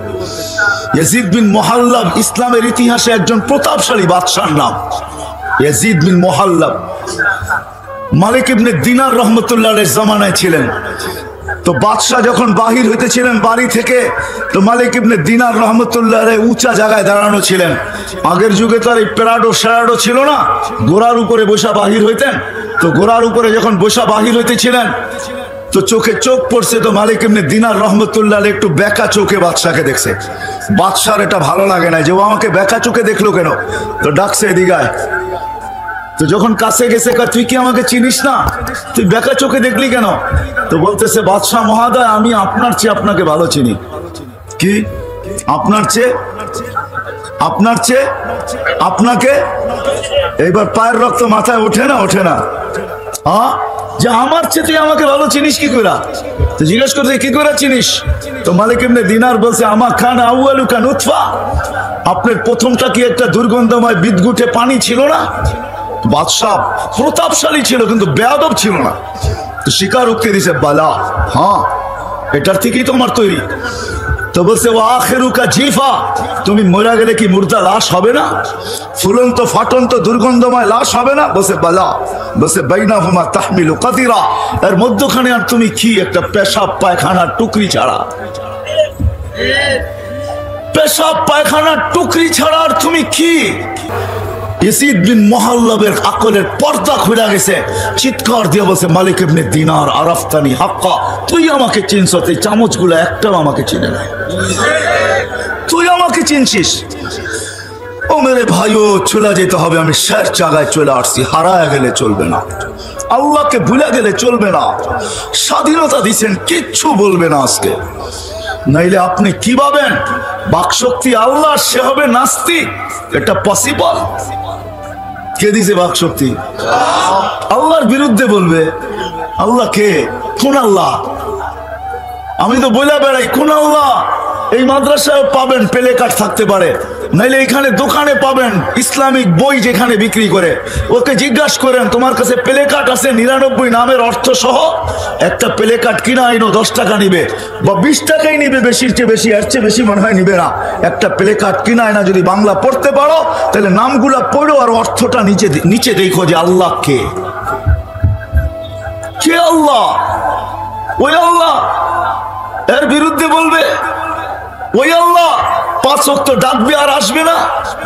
ইয়াজিদ বিন মুহাল্লাব ইসলামের ইতিহাসে একজন প্রতাপশালী বাদশার নাম। ইয়াজিদ বিন মুহাল্লাব মালিক ইবনে দিনার রহমতুল্লাহের জামানায় ছিলেন। তো বাদশাহ যখন বাহির হইতেছিলেন বাড়ি থেকে, তো মালিক ইবনে দিনার রহমতুল্লাহ উঁচা জায়গায় দাঁড়ানো ছিলেন। আগের যুগে তো আর এই প্যারাডো স্যারাডো ছিল না, ঘোড়ার উপরে বসা বাহির হইতেন। তো ঘোড়ার উপরে যখন বসা বাহির হইতেছিলেন তো চোখে চোখ পড়ছে, তো মালিক ইবনে দিনার রহমতুল্লাহ একটু বেকা চোখে বাদশাকে দেখছে। বাদশার এটা ভালো লাগে না যে ও আমাকে বেকা চোখে দেখলো কেন, তো ডাকছে এদিকায়। তো যখন কাছে গেছে, তুই কি আমাকে চিনিস না, তুই বেকা চোখে দেখলি কেন? তো বলতেছে বাদশাহ মহোদয়, আমি আপনার চেয়ে আপনাকে ভালো চিনি। কি আপনার চেয়ে? আপনার চেয়ে আপনাকে? এইবার পায়ের রক্ত মাথায় ওঠে না, ওঠে না? হ্যাঁ, যে আমার চেয়ে তুই আমাকে ভালো চিনিস কি করে? তো জিজ্ঞেস করতে কি করে চিনিস? তো মালিক ইবনে দিনার বলছে আমা খান আউয়ালুকা নুতফা, আপনার প্রথমটা কি একটা দুর্গন্ধময় বিদঘুটে পানি ছিল না? বাদশাহ প্রতাপশালী ছিল কিন্তু বেয়াদব ছিল না। তো শিকার উঠতে দিছে বালা, হ্যাঁ এটার থেকেই তো আমার তৈরি। তো বলছে ও আখেরুকা জিফা, তুমি মরা গেলে কি মুর্দা লাশ হবে না? ফুলন্ত ফাটন্ত দুর্গন্ধময় লাশ হবে না? বলছে বালা। বলছে বাইনাহুমা তাহমিলু কাদিরা, এর মধ্যখানে আর তুমি কি একটা পেশাব পায়খানার টুকরি ছাড়া, পেশাব পায়খানার টুকরি ছাড়া আর তুমি কি? ইয়াজিদ বিন মুহাল্লাবের আকলের পর্দা খুলে গেছে, চিৎকার দিয়ে বলছে মালিক ইবনে দিনার আরাফতানি হাক্কা, তুই আমাকে চিনছ? এই চামচগুলো একটাও আমাকে চিনে না, তুই আমাকে চিনছিস? ও মেরে ভাইও, চলে যেতে হবে, আমি শেষ জায়গায় চলে আসছি। হারায় গেলে চলবে না, আল্লাহকে ভুলে গেলে চলবে না। স্বাধীনতা দিচ্ছেন, কিচ্ছু বলবে না আজকে, নাইলে আপনি কি ভাবেন বাকশক্তি আল্লাহ, সে হবে নাস্তিক? এটা পসিবল? কে দিছে বাকশক্তি? আল্লাহর বিরুদ্ধে বলবে। আল্লাহ কে? কোন আল্লাহ? আমি তো বলে বেড়াই কোন আল্লাহ? এই মাদ্রাসায় পাবেন প্লে কার্ড থাকতে পারে, নাইলে এখানে দোকানে পাবেন ইসলামিক বই যেখানে বিক্রি করে, ওকে জিজ্ঞাসা করেন তোমার কাছে প্লে কার্ড আছে 99 নামের অর্থ সহ? একটা প্লে কার্ড কিনা আইনো 10 টাকা নিবে বা 20 টাকাই নিবে, বেশির চেয়ে বেশি, এর চেয়ে বেশি মনে হয় নিবে না। একটা প্লে কার্ড কিনা আইনা যদি বাংলা পড়তে পারো তাহলে নামগুলা পড়ো আর অর্থটা নিচে নিচে দেখো যে আল্লাহ কে। কে আল্লাহ? ওই আল্লাহ। এর বিরুদ্ধে বলবে ওই আল্লাহ। 5 ওয়াক্ত ডাকবে আর আসবে না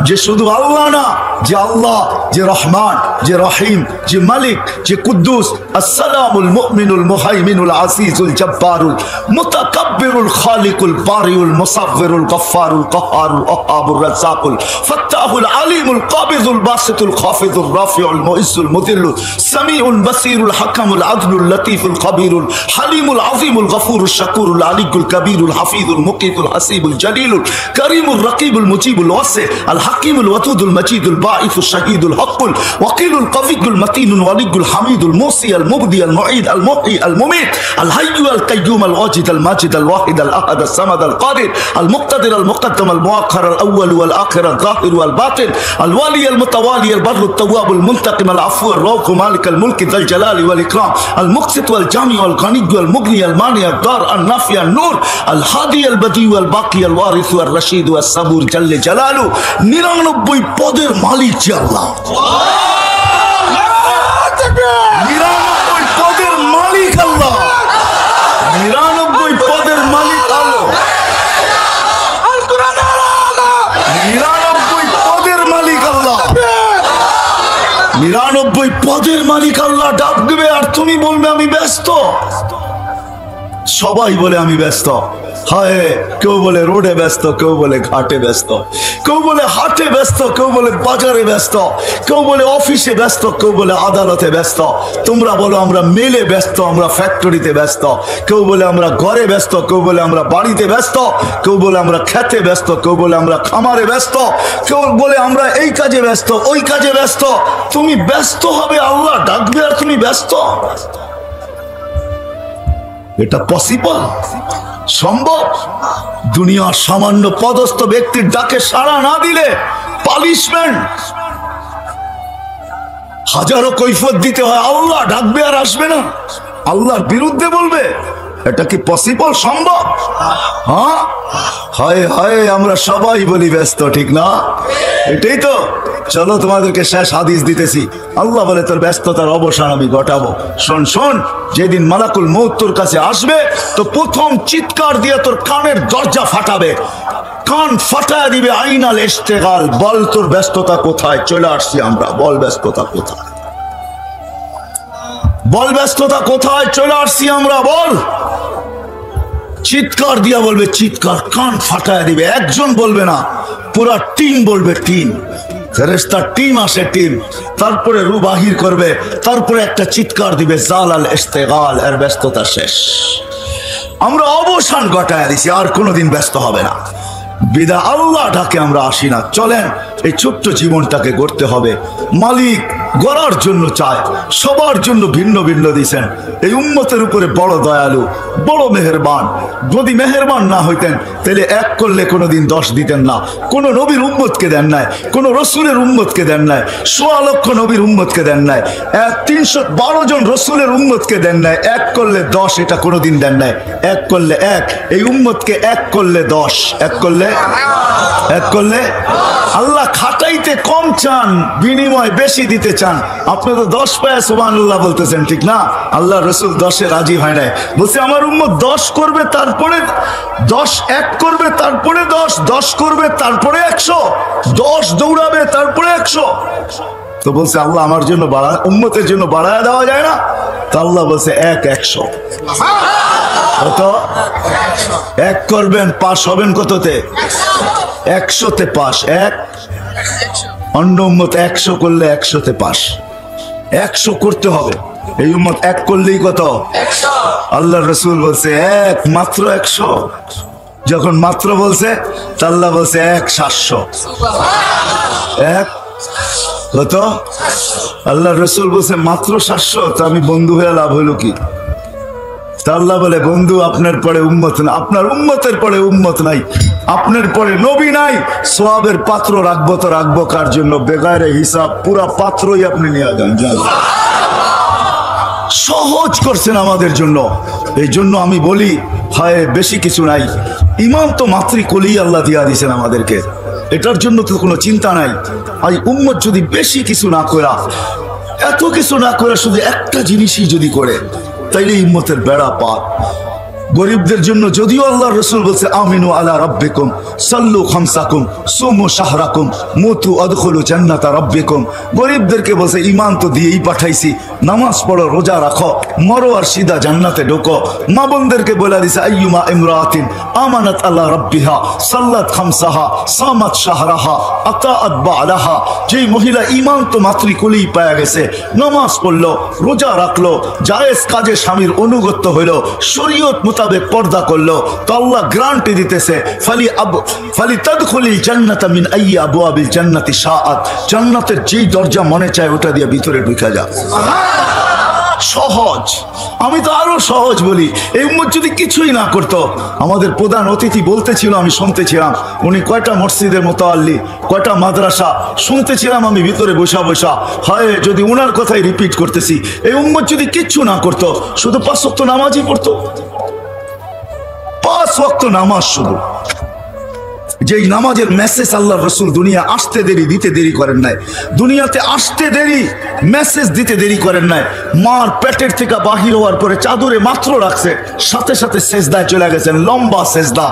যে শুধু আল্লাহ না, যে আল্লাহ, যে রহমান, যে রহিম, যে মালিক, যে কুদ্দুস, আসসালামুল মুমিনুল মুহাইমিনুল আসিজুল জব্বারুল মুতাকাব্বিরুল খালিকুল বারিউল মুসাফফিরুল গফফারুল কাহ্হারুল ওয়াহ্হাবুর রাজ্জাকুল ফাত্তাহুল আলিমুল কাবিযুল বাসিতুল খাফিযুর রাফিউল মুইজ্জুল মুযিল্লুল সামিউল বাসীরুল হাকামুল আদলুল লতীফুল খবীরুল হালিমুল আযীমুল গফুরুশ শাকুরুল আলিকুল কবীরুল হাফিজুল মুকিতুল হাসিবুল জলিলুল করিমুল রকিবুল মুজিবুল ওয়াসি আল হাকিমুল ওয়াদুদুল মজিদুল বাঈসুল শাহীদুল হকুল ওয়াকিলুল কবিয়ুল মতিনুল ওয়ালিয়ুল হামিদুল মুসি আল মুবদি আল মুঈদ আল মুহয়ি আল মুমীত আল হাইয়্যু আল কাইয়্যুম আল ওয়াজিদ আল মাজিদ আল ওয়াহিদ আল আহাদ আল সামাদ আল কাদির আল মুক্তাদির আল মুকদ্দাম আল মুআখ্খার আল আউয়াল ওয়াল আখির আল যাহির ওয়াল বাতিন আল ওয়ালি আল মুতাওয়ালি আল বাররু আত তাওয়াব আল মুনতাকিম আল আফু আর রাউফ মালিক আল মুলক যাল জালালি ওয়াল ইকরাম আল মুকসিত ওয়াল জামি ওয়াল গানি ওয়াল মুগনি আল মানি আল দার আল নাফি আল নূর আল হাদি আল বদি ওয়াল বাকি আল ওয়ারিস ওয়াল রশিদ ওয়াস সাবুর জাল্লে জালালু। 99 পদের মালিক যে আল্লাহ। 99 পদের মালিক আল্লাহ। 99 পদের মালিক আল্লাহ। 99 পদের মালিক আল্লাহ। 99 পদের মালিক আল্লাহ ডাকবে আর তুমি বলবে আমি ব্যস্ত। সবাই বলে আমি ব্যস্ত। হায়, কেউ বলে রোডে ব্যস্ত, কেউ বলে ঘাটে ব্যস্ত, কেউ বলে হাটে ব্যস্ত, কেউ বলে বাজারে ব্যস্ত, কেউ বলে অফিসে ব্যস্ত, কেউ বলে আদালতে ব্যস্ত। তোমরা বলো আমরা মেলে ব্যস্ত, আমরা ফ্যাক্টরিতে ব্যস্ত। কেউ বলে আমরা ঘরে ব্যস্ত, কেউ বলে আমরা বাড়িতে ব্যস্ত, কেউ বলে আমরা খেতে ব্যস্ত, কেউ বলে আমরা খামারে ব্যস্ত, কেউ বলে আমরা এই কাজে ব্যস্ত, ওই কাজে ব্যস্ত। তুমি ব্যস্ত হবে, আল্লাহ ডাকবে আর তুমি ব্যস্ত? এটা পসিবল? সম্ভব? দুনিয়ার সামান্য পদস্থ ব্যক্তির ডাকে সাড়া না দিলে পানিশমেন্ট, হাজারো কৈফিয়ত দিতে হয়। আল্লাহ ডাকবে আর আসবে না, আল্লাহর বিরুদ্ধে বলবে। এটা কি পসিবল? সম্ভব? হ্যাঁ, হায় হায়, আমরা সবাই বলি ব্যস্ত, ঠিক না? এটাই তো। চলো তোমাদেরকে শেষ হাদিস দিতেছি। আল্লাহ বলে তোর ব্যস্ততার অবসান আমি ঘটাবো। শোন শোন, যেদিন মালাকুল মউত তোর কাছে আসবে তো প্রথম চিৎকার দিয়ে তোর কানের দরজা ফাটাবে, কান ফাটায় দিবে। আইনাল ইশতিগাল, বল তোর ব্যস্ততা কোথায়? চলে আসছি আমরা, বল ব্যস্ততা কোথায়? বল ব্যস্ততা কোথায়? চলে আসছি আমরা, বল। চিৎকার দিয়া বলবে, চিৎকার, কান ফাটায় দিবে। একজন বলবে না, পুরা টিম বলবে, টিম। ফেরেশতার টিম আসে, টিম। তারপরে রূহ বাহির করবে, তারপরে একটা চিৎকার দিবে, জালাল ইশতিগাল, এর ব্যস্ততা শেষ। আমরা অবসান ঘটায় দিছি, আর কোনোদিন ব্যস্ত হবে না। বিদা আল্লাহ ডাকে আমরা আসি না। চলেন এই ছোট্ট জীবনটাকে গড়তে হবে। মালিক গড়ার জন্য চায়, সবার জন্য ভিন্ন ভিন্ন দিয়েছেন। এই উম্মতের উপরে বড় দয়ালু, বড় মেহেরবান। যদি মেহেরবান না হইতেন তাহলে এক করলে কোনোদিন 10 দিতেন না। কোন নবীর উম্মতকে দেন নাই, কোন রসুলের উম্মতকে দেন নাই, 1.25 লক্ষ নবীর উম্মতকে দেন নাই, 312 জন রসুলের উম্মতকে দেন নাই। এক করলে 10, এটা কোনোদিন দেন নাই। এক করলে 1, এই উম্মতকে এক করলে 10, এক করলে আল্লাহ খাটাইতে কম চান, বিনিময় বেশি দিতে চান। আপনি তো 10 পায় সুবহানাল্লাহ বলতেছেন, ঠিক না? আল্লাহ রসুল 10-এ রাজি হয় নাই, বলছে আমার উম্মত 10 করবে, তারপরে 10, 1 করবে, তারপরে 10, 10 করবে, তারপরে 100, 10 দৌড়াবে, তারপরে 100। তো বলছে আল্লাহ আমার জন্য বাড়া, উম্মতের জন্য বাড়ায় দেওয়া যায় না? তো আল্লাহ বলছে 100। কত? 1 করবেন, পাস হবেন কততে? 100-তে পাস। 1 অন্য উম্মত 100 করলে 100-তে পাস। 100 করতে হবে। এই উম্মত 1 করলেই কত? 100। আল্লাহ রসুল বলছে 1, মাত্র 100। যখন মাত্র বলছে তা আল্লাহ বলছে 1-700। 1 কত? আল্লাহ রসুল বলছে মাত্র 700। তো আমি বন্ধু হয়ে লাভ হইল কি? আল্লাহ বলে বন্ধু আপনার পরে উম্মত না, আপনার উম্মতের পরে উম্মত নাই, আপনার পরে নবী নাই। সওয়াবের পাত্র রাখবো তো রাখবো কার জন্য? বেগারে হিসাব পুরা পাত্রই আপনি নিয়ে যান। সহজ করছেন আমাদের জন্য। এই জন্য আমি বলি, হায় বেশি কিছু নাই, ইমান তো মাতৃকোলেই আল্লাহ দিয়া দিয়েছেন আমাদেরকে। এটার জন্য তো কোনো চিন্তা নাই। আর উম্মত যদি বেশি কিছু না করা এত কিছু না করে শুধু একটা জিনিসই যদি করে, তাইলে উম্মতের বেড়া পার। গরিবদের জন্য যদিও আল্লাহ রসুল বলছে আমিনু আলা রাব্বিকুম সাল্লু খামসাকুম সুমু শাহরাকুম মুতু আদখুলু জান্নাতা রাব্বিকুম, গরিবদেরকে বলছে ঈমান তো দিয়েই পাঠাইছি, নামাজ পড়ো, রোজা রাখো, মরো আর সিধা জান্নাতে ঢোকো। মা বোনদেরকে বলে দিছে আইয়ুমা ইমরাতিন আমানাত আলা রাব্বিহা সাল্লাত খামসাহা সামাত শাহরাহা আতাআত বালাহা, যেই মহিলা ঈমান তো মাতৃকুলেই পাওয়া গেছে, নামাজ পড়লো, রোজা রাখলো, জায়েজ কাজে স্বামীর অনুগত্য হইল, শরীয়ত মোতাবেক পর্দা করলো, তো আল্লাহ গ্যারান্টি দিতেছে ফালি তাদখুলিল জান্নাতা মিন আইয়ি আবওয়াবিল জান্নাতি শাআত, জান্নাতের যেই দরজা মনে চায় ওটা দিয়ে ভিতরে ঢুকে যা। সহজ। আমি তো আরো সহজ বলি। এই উম্মত যদি কিছুই না করতো, আমাদের প্রধান অতিথি বলতেছিল, আমি শুনতেছিলাম, উনি কয়টা মসজিদের মুতাআল্লি, কয়টা মাদ্রাসা শুনতেছিলাম আমি ভিতরে বসা বসা। হয় যদি উনার কথাই রিপিট করতেছি, এই উম্মত যদি কিচ্ছু না করতো, শুধু 5 ওয়াক্ত নামাজই পড়তো, 5 ওয়াক্ত নামাজ শুধু, যেই নামাজের মেসেজ আল্লাহ রসুল দুনিয়া আসতে দেরি দিতে দেরি করেন নাই, দুনিয়াতে আসতে দেরি মেসেজ দিতে দেরি করেন নাই। মার পেটের থেকে বাহির হওয়ার পরে চাদরে মাত্র রাখছে, সাথে সাথে সেজদায় চলে গেছেন, লম্বা সেজদা।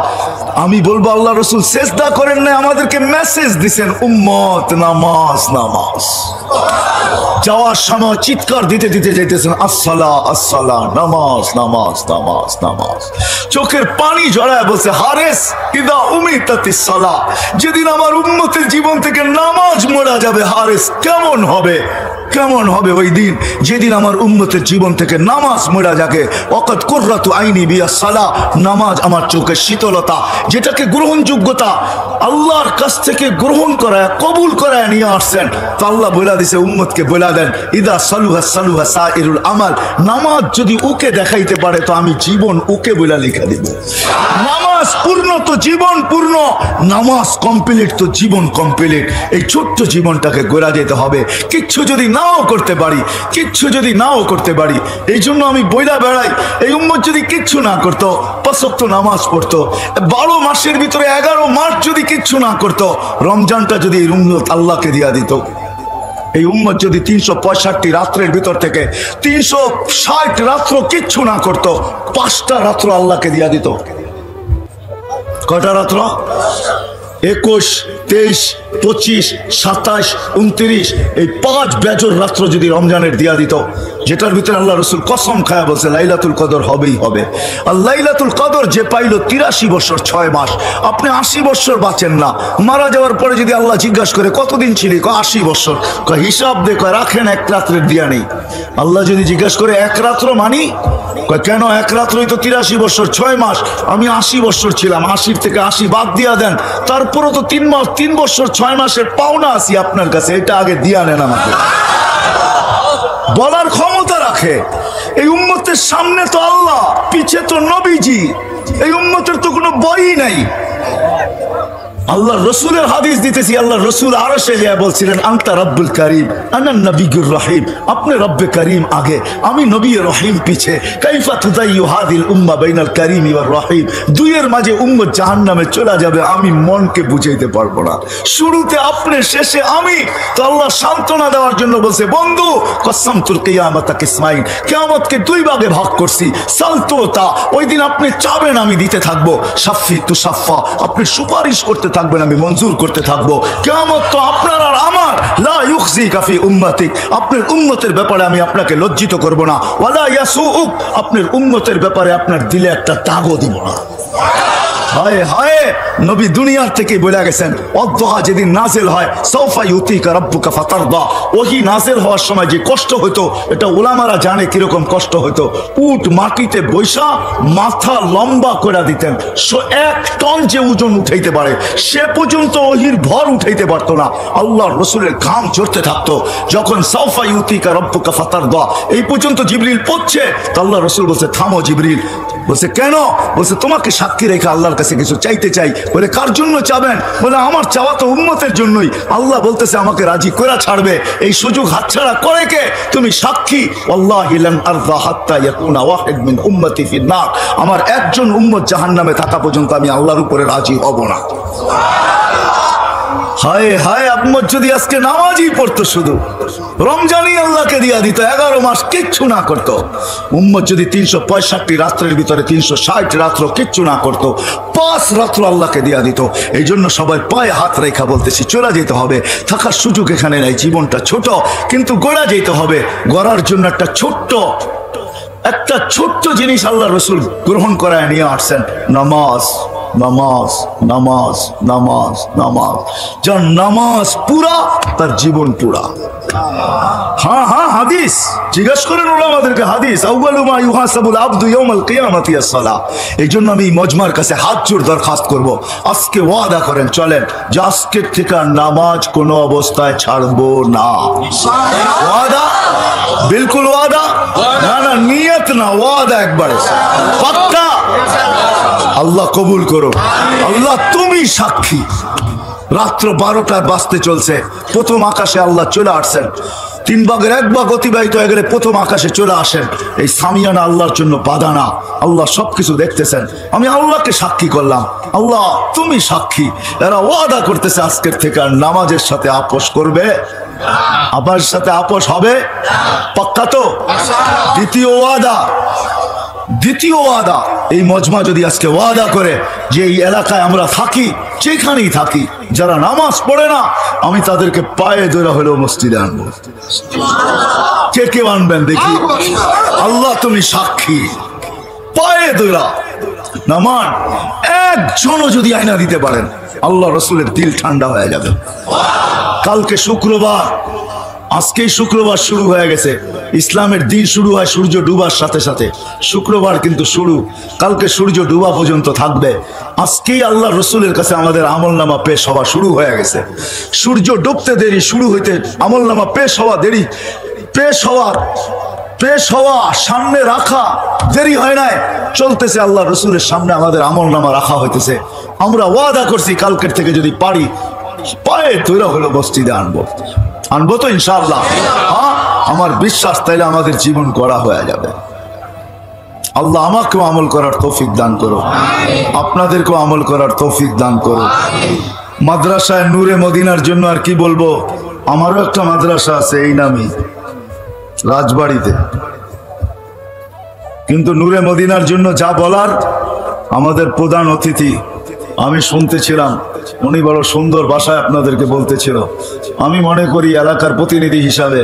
আমি বলবো আল্লাহ রসুল সেজদা করেন নাই, আমাদেরকে মেসেজ দিছেন উম্মত নামাজ নামাজ। যাওয়ার সময় চিৎকার দিতে দিতে যাইতেছেন আসসালা আসসালা, নামাজ নামাজ নামাজ নামাজ। চোখের পানি জড়ায় বলছে হারেস ইদা উমিতাতিস সালাহ, যেদিন আমার উম্মতের জীবন থেকে নামাজ মোড়া যাবে, হারেস কেমন হবে, কেমন হবে ওই দিন যেদিন আমার উম্মতের জীবন থেকে নামাজ মোড়া যাবে। ওয়াকাদ কুররাতু আইনি বিয়াস সালাহ, নামাজ আমার চোখের শীতলতা, যেটাকে গ্রহণযোগ্যতা আল্লাহর কাছ থেকে গ্রহণ করায় কবুল করায় নিয়ে আসছেন। তো আল্লাহ বলে দিছে উম্মতকে বলে দেন ইদা সালুহা সালুহা সাইরুল আমাল, নামাজ যদি ওকে দেখাইতে পারে তো আমি জীবন ওকে বলে লিখে দিব। নামাজ পূর্ণ তো জীবন পূর্ণ, নামাজ কমপ্লিট তো জীবন কমপ্লিট। এই ছোট্ট জীবনটাকে গোড়া যেতে হবে, কিচ্ছু যদি নাও করতে পারি, কিচ্ছু যদি নাও করতে পারি। এই জন্য আমি বইলা বেড়াই, এই উম্মত যদি কিচ্ছু না করতো, 5 ওয়াক্ত নামাজ পড়তো, 12 মাসের ভিতরে 11 মাস যদি কিচ্ছু না করতো, রমজানটা যদি এই উম্মত আল্লাহকে দিয়া দিত, এই উম্মত যদি 365 রাত্রের ভিতর থেকে 360 রাত্র কিচ্ছু না করতো, 5টা রাত্র আল্লাহকে দিয়া দিত। কয়টা রাত্র? 21, 23, 25, 27, 29, এই 5 বেজর রাত্র যদি রমজানের দিয়া দিত, যেটার ভিতরে আল্লাহ রসুল কসম খায়া বলছে লাইলাতুল কদর হবেই হবে। আর লাইলাতুল কদর যে পাইল 83 বছর 6 মাস, আপনি 80 বছর বাঁচেন না। মারা যাওয়ার পরে যদি আল্লাহ জিজ্ঞাসা করে কতদিন ছিলি, 80 বছর, হিসাব দেখো রাখেন 1 রাত্রের দিয়া নেই। আল্লাহ যদি জিজ্ঞাসা করে 1 রাত্র মানি, কেন 1 রাত্রই তো 83 বছর 6 মাস, আমি 80 বছর ছিলাম, 80 থেকে 80 বাদ দিয়া দেন, তারপরও তো 3 বছর 6 মাসের পাওনা আছি আপনার কাছে, এটা আগে দিয়া নেন আমাকে। বলার ক্ষমতা রাখে। এই উম্মতের সামনে তো আল্লাহ, পিছে তো নবীজি, এই উম্মতের তো কোনো বই নাই। আল্লাহ রসুলের হাদিস দিতেছি, আল্লাহ রসুল আরশে যা বলছিলেন আনতা রব্বুল করিম আনা নবিয়ুর রহিম, আপনি রব্বে করিম আগে, আমি নবী রহিম পিছে। কাইফা তুদাইয়ু হাদিল উম্মাহ বাইনাল করিম ওয়ার রহিম, দুইয়ের মাঝে উম্মত জাহান্নামে চলে যাবে, আমি মনকে বুঝাইতে পারবো না। শুরুতে আপনি, শেষে আমি। তো আল্লাহ সান্ত্বনা দেওয়ার জন্য বলছে বন্ধু কসসমতুল কিয়ামাতা কিসমাইন, কিয়ামতকে 2 ভাগে ভাগ করছি। সালতুতা, ওই দিন আপনি চাবেন আমি দিতে থাকবো, সাফি তু সাফা, আপনি সুপারিশ করতে থাকবেন আমি মঞ্জুর করতে থাকবো। কিয়ামত তো আপনার আর আমার, লা ইউখজিকা ফি উম্মতিক, আপনার উম্মতের ব্যাপারে আমি আপনাকে লজ্জিত করব না, ওয়ালা ইয়াসুউক, আপনার উম্মতের ব্যাপারে আপনার দিলে একটা দাগও দিব না। হায় হায়, নবী দুনিয়ার থেকে বলে গেছেন অদ্দোহা যেদিন নাজিল হয় সাউফা ইউতিকা রাব্বুকা ফাতারদা, ওহি নাজিল হওয়ার সময় যে কষ্ট হতো, এটা উলামারা জানে কিরকম কষ্ট হতো। উট মাটিতে বৈশা মাথা লম্বা করে দিতেন, 1 টন যে ওজন উঠাইতে পারে সে পর্যন্ত ওহির ভর উঠাইতে পারতো না। আল্লাহর রসুলের ঘাম ঝরতে থাকতো। যখন সাউফা ইউতিকা রাব্বুকা ফাতারদা এই পর্যন্ত জিবরিল পড়ছে, তো আল্লাহ রসুল বলছে থামো জিবরিল। বলছে কেন? বলছে তোমাকে সাক্ষী রেখে আল্লাহর কাছে কিছু চাইতে চাই। বলে কার জন্য চাবেন? বলে আমার চাওয়া তো উম্মতের জন্যই। আল্লাহ বলতেছে আমাকে রাজি করে ছাড়বে, এই সুযোগ হাতছাড়া করে কে? তুমি সাক্ষী। ওয়াল্লাহি লান আরদা হাত্তা ইয়াকুনা ওয়াহিদ মিন উম্মতি ফিন নার, আমার একজন উম্মত জাহান্নামে থাকা পর্যন্ত আমি আল্লাহর উপরে রাজি হব না। হায় হায়, আম্মত যদি আজকে নামাজই পড়তো, শুধু রমজানই আল্লাহকে দিয়া দিত, 11 মাস কিচ্ছু না করতো। উম্মত যদি 365 রাত্রের ভিতরে 360 রাত্র কিচ্ছু না করতো, 5 রাত্র আল্লাহকে দিয়া দিত। এই জন্য সবাই পায়ে হাত রেখা বলতেছি, চলে যেতে হবে, থাকার সুযোগ এখানে নাই। জীবনটা ছোট, কিন্তু গড়া যেতে হবে। গড়ার জন্য একটা ছোট্ট জিনিস আল্লাহ রসুল গ্রহণ করায় নিয়ে আসছেন, নামাজ। নামাজ নামাজ নামাজ নামাজ, যার নামাজ পুরা তার জীবন পুরা। হ্যাঁ হ্যাঁ, হাদিস জিজ্ঞাসা করেন ওলামাদেরকে, হাদিস আউয়ালু মা ইউহাসাবুল আবদু ইয়াউমাল কিয়ামাতি আস-সালাহ। এই জন্য আমি মজমার কাছে হাত জোড় দরখাস্ত করব, আজকে ওয়াদা করেন, চলেন যে আজকের থেকে নামাজ কোনো অবস্থায় ছাড়বো না। ওয়াদা, বিলকুল ওয়াদা, না না নিয়ত না, ওয়াদা একবারে পাক্কা। আল্লাহ কবুল করো। আল্লাহ তুমি সাক্ষী, রাত্র 12টায় বাজতে চলছে, প্রথম আকাশে আল্লাহ চলে আসছেন। 3 ভাগের 1 ভাগ অতিবাহিত হয়ে গেলে প্রথম আকাশে চলে আসেন। এই সামিয়ানা আল্লাহর জন্য বাধা না, আল্লাহ সবকিছু দেখতেছেন। আমি আল্লাহকে সাক্ষী করলাম, আল্লাহ তুমি সাক্ষী। এরা ওয়াদা করতেছে আজকের থেকে আর নামাজের সাথে আপোষ করবে, আমার সাথে আপোষ হবে, পাক্কা তো? দ্বিতীয় ওয়াদা, এই মজমা যদি আজকে ওয়াদা করে যে এই এলাকায় আমরা থাকি, যেখানেই থাকি, যারা নামাজ পড়ে না, আমি তাদেরকে পায়ে ধরে হলেও মসজিদে আনবো। কে কে আনবেন দেখি? আল্লাহ তুমি সাক্ষী, পায়ে ধরা নামান একজনও যদি আয়না দিতে পারেন, আল্লাহ রসুলের দিল ঠান্ডা হয়ে যাবে। কালকে শুক্রবার, আজকেই শুক্রবার শুরু হয়ে গেছে। ইসলামের দিন শুরু হয় সূর্য ডুবার সাথে সাথে, শুক্রবার কিন্তু শুরু, কালকে সূর্য ডুবা পর্যন্ত থাকবে। আজকেই আল্লাহ রসুলের কাছে আমাদের আমলনামা পেশ হওয়া শুরু হয়ে গেছে। সূর্য ডুবতে দেরি, শুরু হইতে আমলনামা পেশ হওয়া দেরি, পেশ হওয়া সামনে রাখা দেরি হয় নাই, চলতেছে। আল্লাহ রসুলের সামনে আমাদের আমলনামা রাখা হইতেছে। আমরা ওয়াদা করছি কালকের থেকে যদি পারি পায়ে তৈরি হলো মসজিদে আনবো তো ইনশাআল্লাহ। হ্যাঁ, আমার বিশ্বাস, তাইলে আমাদের জীবন গড়া হয়ে যাবে। আল্লাহ আমাকেও আমল করার তৌফিক দান করো, আপনাদেরকেও আমল করার তৌফিক দান করো। মাদ্রাসায় নূরে মদিনার জন্য আর কি বলবো, আমারও একটা মাদ্রাসা আছে এই নামই, রাজবাড়িতে। কিন্তু নূরে মদিনার জন্য যা বলার, আমাদের প্রধান অতিথি আমি শুনতেছিলাম, উনি বড় সুন্দর ভাষায় আপনাদেরকে বলতেছিল। আমি মনে করি এলাকার প্রতিনিধি হিসাবে,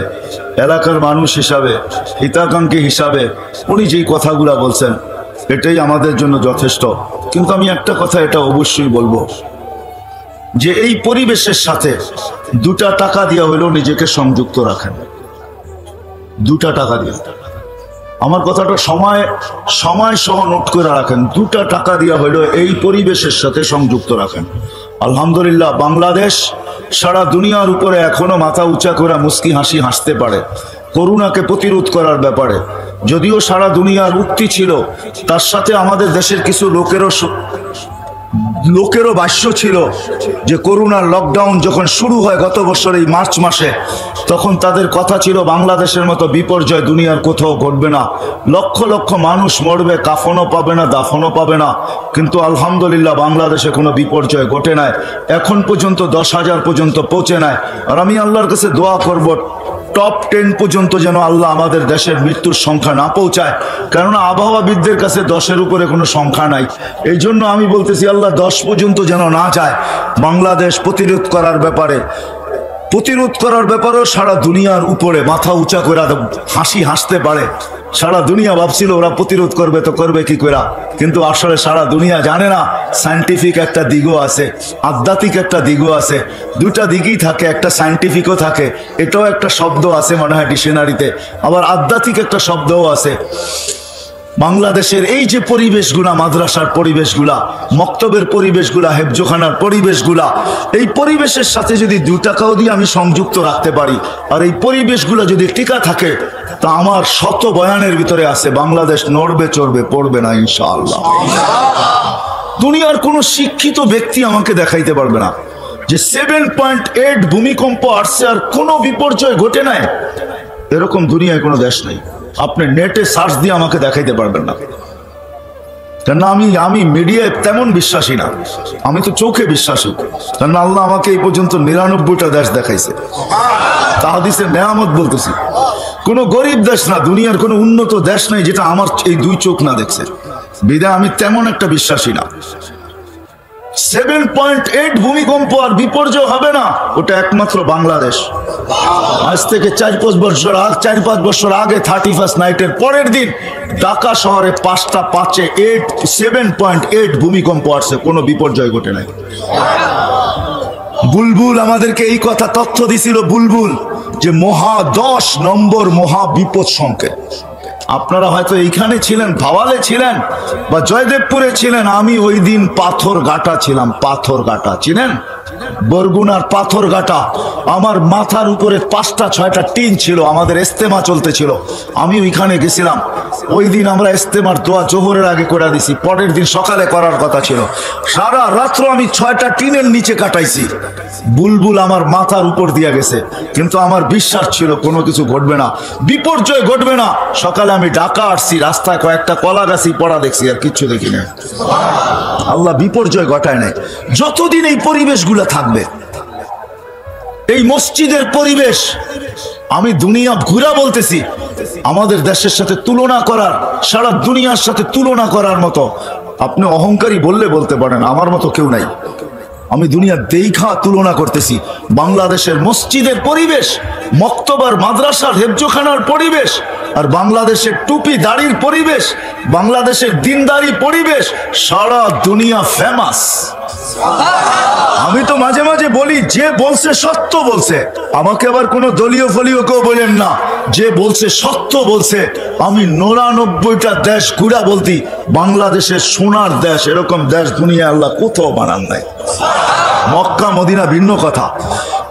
এলাকার মানুষ হিসাবে, হিতাকাঙ্ক্ষী হিসাবে উনি যেই কথাগুলা বলছেন, এটাই আমাদের জন্য যথেষ্ট। কিন্তু আমি একটা কথা এটা অবশ্যই বলবো, যে এই পরিবেশের সাথে 2টা টাকা দিয়া হলেও নিজেকে সংযুক্ত রাখেন। 2টা টাকা দিয়ে, আমার কথাটা সময় সহ নোট করে রাখেন। 2টা টাকা দিয়া হলেও এই পরিবেশের সাথে সংযুক্ত রাখেন। আলহামদুলিল্লাহ, বাংলাদেশ সারা দুনিয়ার উপরে এখনো মাথা উঁচা করে মুস্কি হাসি হাসতে পারে করোনাকে প্রতিরোধ করার ব্যাপারে। যদিও সারা দুনিয়ার উক্তি ছিল, তার সাথে আমাদের দেশের কিছু লোকেরও ভাষ্য ছিল যে করোনার লকডাউন যখন শুরু হয় গত বছর এই মার্চ মাসে, তখন তাদের কথা ছিল বাংলাদেশের মতো বিপর্যয় দুনিয়ার কোথাও ঘটবে না, লক্ষ লক্ষ মানুষ মরবে, কাফনও পাবে না, দাফনও পাবে না। কিন্তু আলহামদুলিল্লাহ বাংলাদেশে কোনো বিপর্যয় ঘটে নাই, এখন পর্যন্ত 10,000 পর্যন্ত পৌঁছে নাই। আর আমি আল্লাহর কাছে দোয়া করব টপ 10 পর্যন্ত যেন আল্লাহ আমাদের দেশের মৃত্যুর সংখ্যা না পৌঁছায়, কেননা আবহাওয়াবিদদের কাছে 10-এর উপরে কোনো সংখ্যা নাই। এই জন্য আমি বলতেছি আল্লাহ 10 পর্যন্ত যেন না যায়। বাংলাদেশ প্রতিরোধ করার ব্যাপারেও সারা দুনিয়ার উপরে মাথা উঁচা করে হাসি হাসতে পারে। সারা দুনিয়া ভাবছিল ওরা প্রতিরোধ করবে, তো করবে কি করে, কিন্তু আসলে সারা দুনিয়া জানে না সায়েন্টিফিক একটা দিকও আছে, আধ্যাত্মিক একটা দিকও আছে। 2টা দিকই থাকে, একটা সায়েন্টিফিকও থাকে, এটাও একটা শব্দ আছে মনে হয় ডিকশনারিতে, আবার আধ্যাত্মিক একটা শব্দও আছে। বাংলাদেশের এই যে পরিবেশগুলা, মাদ্রাসার পরিবেশগুলা, মক্তবের পরিবেশগুলা, হেফজোখানার পরিবেশগুলা, এই পরিবেশের সাথে যদি 2 টাকাও দিয়ে আমি সংযুক্ত রাখতে পারি, আর এই পরিবেশগুলা যদি টিকা থাকে, তা আমার শত বয়ানের ভিতরে আছে বাংলাদেশ নড়বে চড়বে পড়বে না ইনশাআল্লাহ। দুনিয়ার কোনো শিক্ষিত ব্যক্তি আমাকে দেখাইতে পারবে না যে 7.8 ভূমিকম্প আসছে আর কোনো বিপর্যয় ঘটে নাই, এরকম দুনিয়ায় কোনো দেশ নেই। আপনি নেটে সার্চ দিয়ে আমাকে দেখাইতে পারবেন না। কেন আমি মিডিয়ায় তেমন বিশ্বাসী না, আমি তো চোখে বিশ্বাসী। কেন আল্লাহ আমাকে এই পর্যন্ত 99টা দেশ দেখাইছে, তাহাদিসের নেয়ামত বলতেছি। কোনো গরিব দেশ না, দুনিয়ার কোনো উন্নত দেশ নাই যেটা আমার এই 2 চোখ না দেখছে। বিদায় আমি তেমন একটা বিশ্বাসী না। 7.8 ভূমিকম্প আর বিপর্যয় হবে না, ওটা একমাত্র বাংলাদেশ। আজ থেকে 4-5 বছর আগে 31st নাইটের পরের দিন ঢাকা শহরে 5টা 7.8 ভূমিকম্প আসছে, কোনো বিপর্যয় ঘটে নাই। বুলবুল আমাদেরকে এই কথা তথ্য দিছিল, বুলবুল, যে 10 নম্বর মহা বিপদ সংকেত। আপনারা হয়তো এইখানে ছিলেন, ভাওয়ালে ছিলেন বা জয়দেবপুরে ছিলেন। আমি ওই দিন পাথরঘাটা ছিলাম। পাথরঘাটা চিনেন? বরগুনার পাথরঘাটা। আমার মাথার উপরে 5টা-6টা টিন ছিল, আমাদের ইস্তেমা চলতেছিল, আমি ওইখানে গেছিলাম। ওই দিন আমরা ইস্তেমার দোয়া জোহরের আগে করে দিছি, পরের দিন সকালে করার কথা ছিল। সারা রাত্র আমি 6টা টিনের নিচে কাটাইছি। বুলবুল আমার মাথার উপর দিয়ে গেছে, কিন্তু আমার বিশ্বাস ছিল কোনো কিছু ঘটবে না, বিপর্যয় ঘটবে না। সকালে আমি ঢাকা আসছি, রাস্তায় কয়েকটা কলা গাছি পড়া দেখছি, আর কিচ্ছু দেখি না। আল্লাহ বিপর্যয় ঘটায় নাই। যতদিন এই পরিবেশগুলো থাকবে, এই মসজিদের পরিবেশ, আমি দুনিয়া ঘুরা বলতেছি, আমাদের দেশের সাথে তুলনা করার, সারা দুনিয়ার সাথে তুলনা করার মতো, আপনি অহংকারী বললে বলতে পারেন, আমার মতো কেউ নাই। আমি দুনিয়া দেখা তুলনা করতেছি। বাংলাদেশের মসজিদের পরিবেশ, মক্তবার মাদ্রাসার হেফজোখানার পরিবেশ, আর বাংলাদেশের টুপি দাড়ির পরিবেশ, বাংলাদেশের দিনদারি পরিবেশ, সারা দুনিয়া ফেমাস। আমি তো মাঝে মাঝে বলি, যে বলছে সত্য বলছে। আমাকে আবার কোনো দলীয় ফলীয় কেউ বলেন না, যে বলছে সত্য বলছে। আমি 99টা দেশ ঘুরা বলতি, বাংলাদেশের সোনার দেশ, এরকম দেশ দুনিয়া আল্লাহ কোথাও বানান নাই। মক্কা মদিনা ভিন্ন কথা।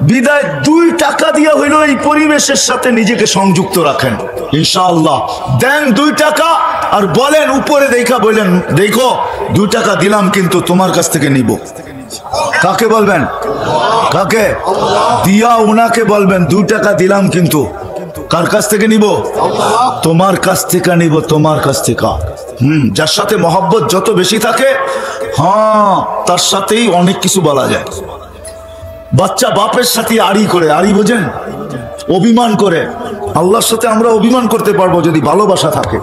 বিদায় 2 টাকা দিয়া হইল এই পরিবেশের সাথে নিজেকে সংযুক্ত রাখেন, ইনশাআল্লাহ। দেন 2 টাকা আর বলেন, উপরে দেখা বলেন, দেখো 2 টাকা দিলাম কিন্তু তোমার কাছ থেকে নিব। কাকে বলবেন? কাকে দিয়া? উনাকে বলবেন 2 টাকা দিলাম কিন্তু কার কাছ থেকে নিব? তোমার কাছ থেকে নিব, তোমার কাছ থেকে। যার সাথে মহব্বত যত বেশি থাকে, হ্যাঁ, তার সাথেই অনেক কিছু বলা যায়। বাচ্চা বাপের সাথে আড়ি করে, আড়ি বোঝেন? অভিমান করে। আল্লাহর সাথে আমরা অভিমান করতে পারবো যদি ভালোবাসা থাকে।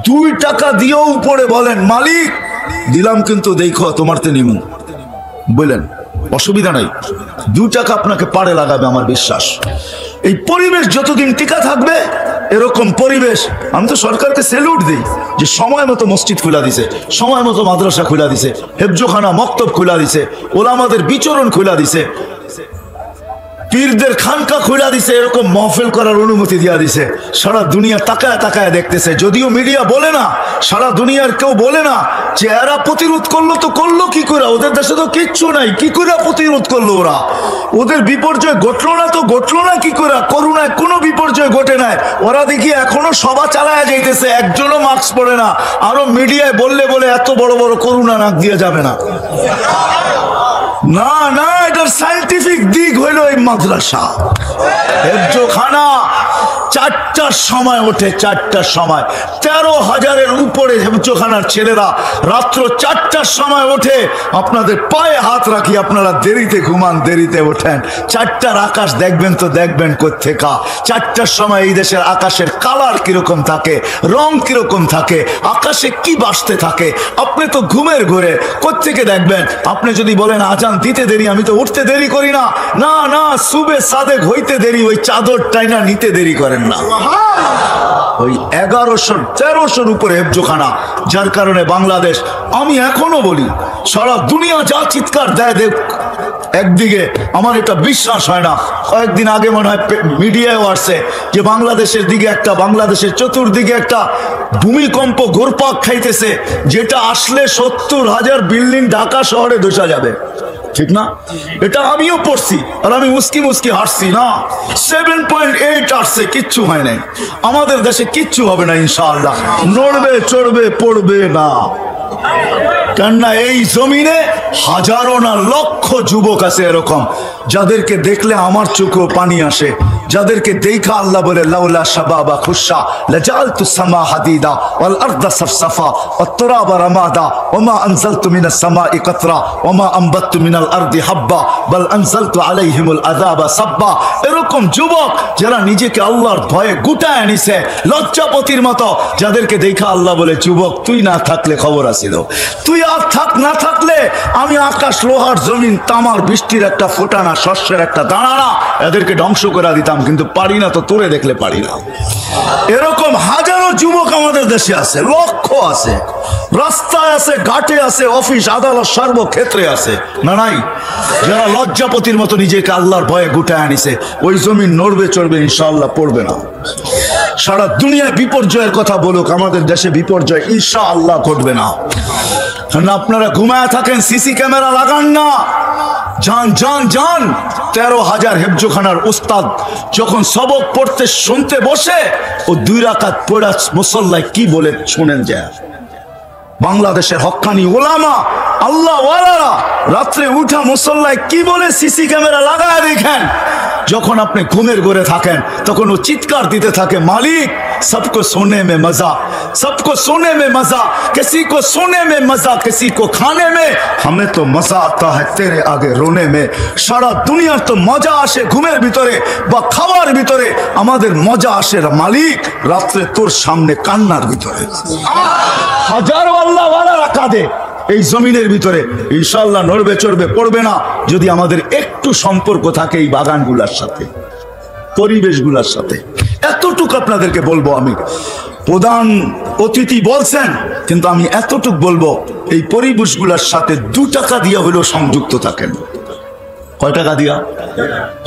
2 টাকা দিয়েও উপরে বলেন, মালিক দিলাম কিন্তু দেখো তোমার তে নিমু, বলেন, অসুবিধা নাই। 2 টাকা আপনাকে পাড়ে লাগাবে, আমার বিশ্বাস। এই পরিবেশ যতদিন টিকা থাকবে, এরকম পরিবেশ, আমি তো সরকারকে স্যালুট দিই যে সময় মতো মসজিদ খুলা দিছে, সময় মতো মাদ্রাসা খুলা দিছে, হেফজোখানা মক্তব খুলা দিছে, ওলামাদের বিচরণ খুলা দিছে, পীরদের খানকা খুলা দিছে, এরকম মহফিল করার অনুমতি দিয়া দিছে। সারা দুনিয়া তাকায় তাকায় দেখতেছে। যদিও মিডিয়া বলে না, সারা দুনিয়ার কেউ বলে না যে এরা প্রতিরোধ করলো, তো করলো কি করে? ওদের দেশে তো কিচ্ছু নাই, কি করে প্রতিরোধ করলো ওরা? ওদের বিপর্যয় ঘটলো না তো ঘটলো না কি করে? করোনায় কোনো বিপর্যয় ঘটে নাই, ওরা দেখি এখনো সভা চালায় যাইতেছে, একজনও মাস্ক পরে না। আরো মিডিয়ায় বললে বলে এত বড় বড় করোনা নাক দিয়ে যাবে না। না না, এটার সায়েন্টিফিক দিক হইল এই মাদ্রাসা হেফজোখানা 4টার সময় ওঠে, 4টার সময়। 13,000-এর উপরে হেফজোখানার ছেলেরা রাত্র 4টার সময় ওঠে। আপনাদের পায়ে হাত রাখি, আপনারা দেরিতে ঘুমান, দেরিতে ওঠেন। 4টার আকাশ দেখবেন তো দেখবেন কোত্থেকা। 4টার সময় এই দেশের আকাশের কালার কিরকম থাকে, রং কিরকম থাকে, আকাশে কি বাসতে থাকে, আপনি তো ঘুমের ঘরে কোত্থেকে দেখবেন? আপনি যদি বলেন আজান দিতে দেরি, আমি তো উঠতে দেরি করি না। না না, সুবে সাদেক হইতে দেরি, ওই চাদর টাইনা নিতে দেরি করেন না। ওই 1100-1300-র উপরে হেফজোখানা, যার কারণে বাংলাদেশ, আমি এখনো বলি, সারা দুনিয়া যা চিৎকার দেয় দেখ, একদিকে আমার এটা বিশ্বাস হয় না। কয়েকদিন আগে মনে হয় মিডিয়ায় আসছে যে বাংলাদেশের দিকে একটা, বাংলাদেশের চতুর্দিকে একটা ভূমিকম্প ঘুরপাক খাইতেছে, যেটা আসলে 70,000 বিল্ডিং ঢাকা শহরে ধসে যাবে। ঠিক না? এটা আমিও পড়ছি, আর আমি মুস্কি মুস্কি হাসছি। না, 7.8 আসছে, কিচ্ছু হয় নাই। আমাদের দেশে কিচ্ছু হবে না ইনশাআল্লাহ, নড়বে চড়বে পড়বে না। কেননা এই জমিনে হাজারো না লক্ষ যুবক আছে এরকম, যাদেরকে দেখলে আমার চোখেও পানি আসে। যাদেরকে দেখা আল্লাহ বলে লাউলা শাবাবা খুশা লাজালতু সামা হাদিদা ওয়াল আরদা সাফসাফা ওয়াত তুরাবা রামাদা ওমা আনজালতু মিনাস সামাই কাতরা ওমা আমবাতু মিনাল আরদি হাব্বা বাল আনজালতু আলাইহিমুল আযাবা সাব্বা। এরকম যুবক যারা নিজেকে আল্লাহর ভয়ে গুটায় নিছে লজ্জাপতির মতো, যাদেরকে দেখা আল্লাহ বলে যুবক তুই না থাকলে খবর আছিল, তুই আর থাক না থাকলে আমি আকাশ লোহার জমিন তামার বৃষ্টির একটা ফোঁটা না শস্যের একটা দানা না এদেরকে ধ্বংস করে দিতাম, কিন্তু পারি না তো তোরে দেখলে পারি না। এরকম হাজারো যুবক আমাদের দেশে আছে, লক্ষ আছে, রাস্তায় আছে, ঘাটে আছে, অফিস আদালত সর্বক্ষেত্রে আছে, না নাই? যারা লজ্জাপতির মতো নিজেকে আল্লাহর ভয়ে গুটায় আনিছে, ওই জমিন নড়বে চড়বে ইনশাআল্লাহ পড়বে না। সারা দুনিয়ায় বিপর্যয়ের কথা বলুক, আমাদের দেশে বিপর্যয় ইনশাআল্লাহ ঘটবে না। আপনারা ঘুমায় থাকেন, সিসি ক্যামেরা লাগান না, যান যান যান। 13,000 হেফজোখানার উস্তাদ যখন সবক পড়তে শুনতে বসে, ও 2 রাকাত পড়া মুসল্লায় কি বলে শুনেন যায়। বাংলাদেশের হক্কানি ওলামা আল্লাহ ওয়ালারা রাত্রে উঠা মুসল্লায় কি বলে সিসি ক্যামেরা লাগায় দেখেন। যখন আপনি ঘুমের ঘরে থাকেন তখন ও চিৎকার দিতে থাকে, মালিক सबको सोने में मजा, सबको सोने में मजा, किसी को सोने में मजा, किसी को खाने में, हमें तो मजा आता है तेरे आगे रोने में। सारा दुनिया तो मजा आसे घुमेर ভিতরে বা খাওয়ার ভিতরে, আমাদের মজা আসে মালিক রাত্রে তোর সামনে কান্নার ভিতরে। হাজারো আল্লাহ ওয়ালারা কাঁদে এই জমিনের ভিতরে, ইনশাআল্লাহ নড়বে চড়বে পড়বে না যদি আমাদের একটু সম্পর্ক থাকে এই বাগানগুলোর সাথে, পরিবেশগুলোর সাথে। এতটুকু আপনাদেরকে বলবো, আমি প্রধান অতিথি বলছেন কিন্তু আমি এতটুকু বলবো, এই পরিবেশগুলোর সাথে 2 টাকা দিয়ে হলেও সংযুক্ত থাকেন। কয় টাকা দিয়া?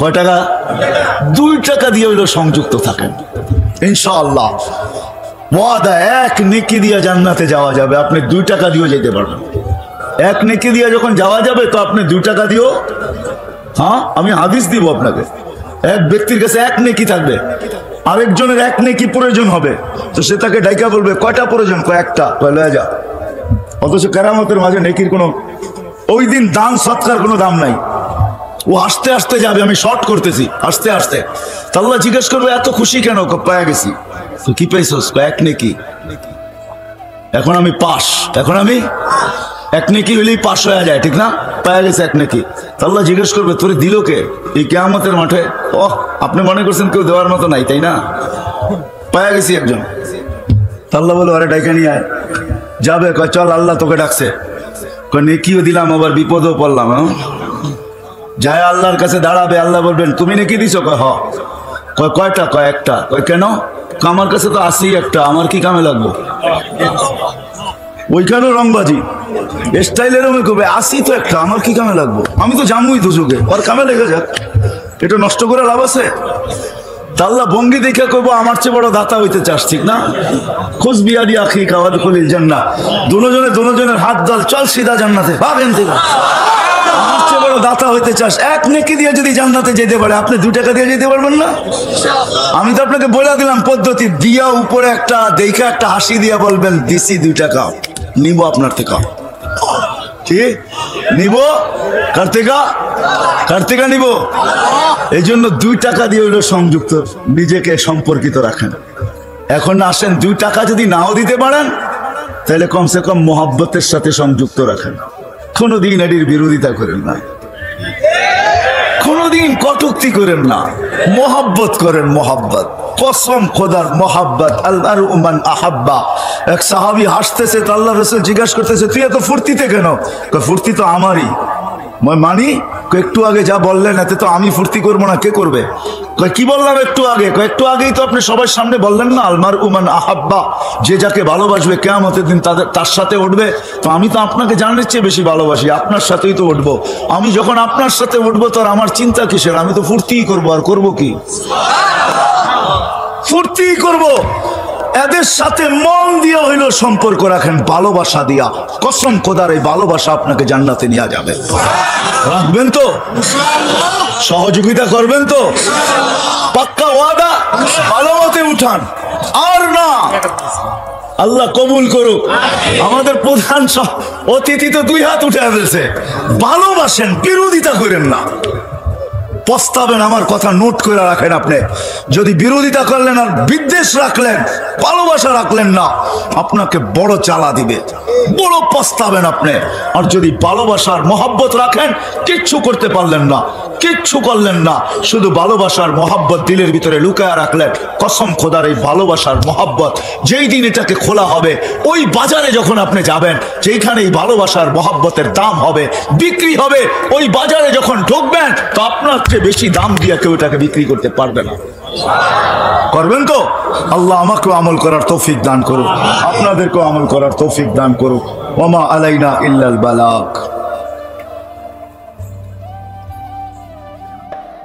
কয় টাকা? 2 টাকা দিয়ে হলেও সংযুক্ত থাকেন ইনশাআল্লাহ। ওয়াদা, 1 নেকি দিয়ে জান্নাতে যাওয়া যাবে, আপনি 2 টাকা দিয়েও যেতে পারবেন। 1 নেকি দিয়ে যখন যাওয়া যাবে তো আপনি 2 টাকা দিও। হ্যাঁ, আমি হাদিস দিব আপনাকে। এক ব্যক্তির কাছে 1 নেকি থাকবে, আরেকজনের 1 নেকি প্রয়োজন হবে, তো সে তাকে ডাইকা বলবে কয়টা প্রয়োজন? কয়েকটা। লয়ে যা। অথচ কেরামতের মাঝে নেকির কোনো, ওই দিন দান সৎকার কোনো দাম নাই। ও আস্তে আস্তে যাবে, আমি শর্ট করতেছি, আস্তে আস্তে। আল্লাহ জিজ্ঞেস করবে এত খুশি কেন? পায়া গেছি। তো কি পাইছস? 1 নেকি। এখন আমি পাস, এখন আমি 1 নেকি হলেই পাস হয়ে যায়, ঠিক না? পায়া গেছে 1 নেকি। আল্লাহ জিজ্ঞেস করবে তোরে দিল কে এই কিয়ামতের মাঠে? ওহ, আপনি মনে করছেন কেউ দেওয়ার মতো নাই, তাই না? পায়া গেছি একজন। আল্লাহ বলে আরে ডাইকা নিয়ে আয়। যাবে, কয় চল আল্লাহ তোকে ডাকছে। কয় নেকিও দিলাম আবার বিপদও পড়লাম। যায় আল্লাহর কাছে দাঁড়াবে, আল্লাহ বলবেন তুমি নেকি দিছো? কয় হ। কয় কয়টা? কয় 1টা। কয় কেন? আমার কাছে তো আসি একটা, আমার কি কামে লাগবো? ওইখানেও রংবাজি স্টাইলের করবে, আসি তো একটা, আমার কি কামে লাগবো? আমি তো জামুই দুযোগে, ওর কামে লেগে যাক, এটা নষ্ট করে লাভ আছে? আল্লাহ ভঙ্গি দেখে করবো আমার চেয়ে বড় দাতা হইতে চাস, ঠিক না? খোঁজ বিয়ারি আখি খাওয়ার খলিল জান্নাত, দুজনের হাত দল, চল সিধা জান্নাতে, ভাবেন থেকে আমার চেয়ে বড় দাতা হইতে চাস, 1 নেকি দিয়ে যদি জান্নাতে যেতে পারে, আপনি 2 টাকা দিয়ে যেতে পারবেন না? আমি তো আপনাকে বলে দিলাম পদ্ধতি, দিয়া উপরে একটা দেখা একটা হাসি দিয়া বলবেন দিছি 2 টাকা, নিব আপনার থেকে। ঠিক নিব, কার থেকে নিব? এই জন্য 2 টাকা দিয়ে হইলো সংযুক্ত, নিজেকে সম্পর্কিত রাখেন। এখন আসেন 2 টাকা যদি নাও দিতে পারেন তাহলে কমসে কম মোহাব্বতের সাথে সংযুক্ত রাখেন। কোনদিন এটির বিরোধিতা করেন না, কোনদিন কটূক্তি করেন না, মোহাব্বত করেন। মোহাব্বত, কসম খোদার মোহাব্বত। আল্লাহর উমান আহাব্বা। এক সাহাবী হাসতেছে, তো আল্লাহ রাসূল জিজ্ঞাসা করতেছে তুই এত ফুর্তিতে কেন? ফুর্তি তো আমারই। মানি? একটু আগে যা বললেন এতে তো আমি ফুর্তি করবো না, কে করবে? কি বললাম একটু আগে? একটু আগেই তো আপনি সবার সামনে বললেন না আলমার উমান আহাব্বা, যে যাকে ভালোবাসবে কিয়ামতের দিন তার সাথে উঠবে। তো আমি তো আপনাকে জানার চেয়ে বেশি ভালোবাসি, আপনার সাথেই তো উঠবো। আমি যখন আপনার সাথে উঠবো তো আমার চিন্তা কিসের? আমি তো ফুর্তিই করবো, আর করবো কি? ফুর্তিই করবো। এদের সাথে মন দিয়ে হইল সম্পর্ক রাখেন, ভালোবাসা দিয়া। কসম খোদার এই ভালোবাসা আপনাকে জান্নাতে নিয়ে যাবে। রাখবেন তো? সহযোগিতা করবেন তো? পাক্কা ওয়াদা? ভালো মতে উঠান, আর না আল্লাহ কবুল করুক। আমাদের প্রধান অতিথি তো 2 হাত উঠে ফেলছে। ভালোবাসেন, বিরোধিতা করেন না। পস্তাবেন, আমার কথা নোট করে রাখেন। আপনি যদি বিরোধিতা করলেন আর বিদ্বেষ রাখলেন, ভালোবাসা রাখলেন না, আপনাকে বড় জ্বালা দিবে, বড় পস্তাবেন আপনি। আর যদি ভালোবাসার মহব্বত রাখেন, কিচ্ছু করতে পারলেন না, কিচ্ছু করলেন না, শুধু ভালোবাসার মহব্বত দিলের ভিতরে লুকায়া রাখলেন, কসম খোদার এই ভালোবাসার মহব্বত যেই দিন এটাকে খোলা হবে, ওই বাজারে যখন আপনি যাবেন যেখানে এই ভালোবাসার মহব্বতের দাম হবে, বিক্রি হবে, ওই বাজারে যখন ঢুকবেন তো আপনার চেয়ে বেশি দাম দিয়ে কেউ এটাকে বিক্রি করতে পারবে না। করবেন তো? আল্লাহ আমাকেও আমল করার তৌফিক দান করুক, আপনাদেরকেও আমল করার তৌফিক দান করুক। ওমা আলাইনা ইল্লাল বালাগ।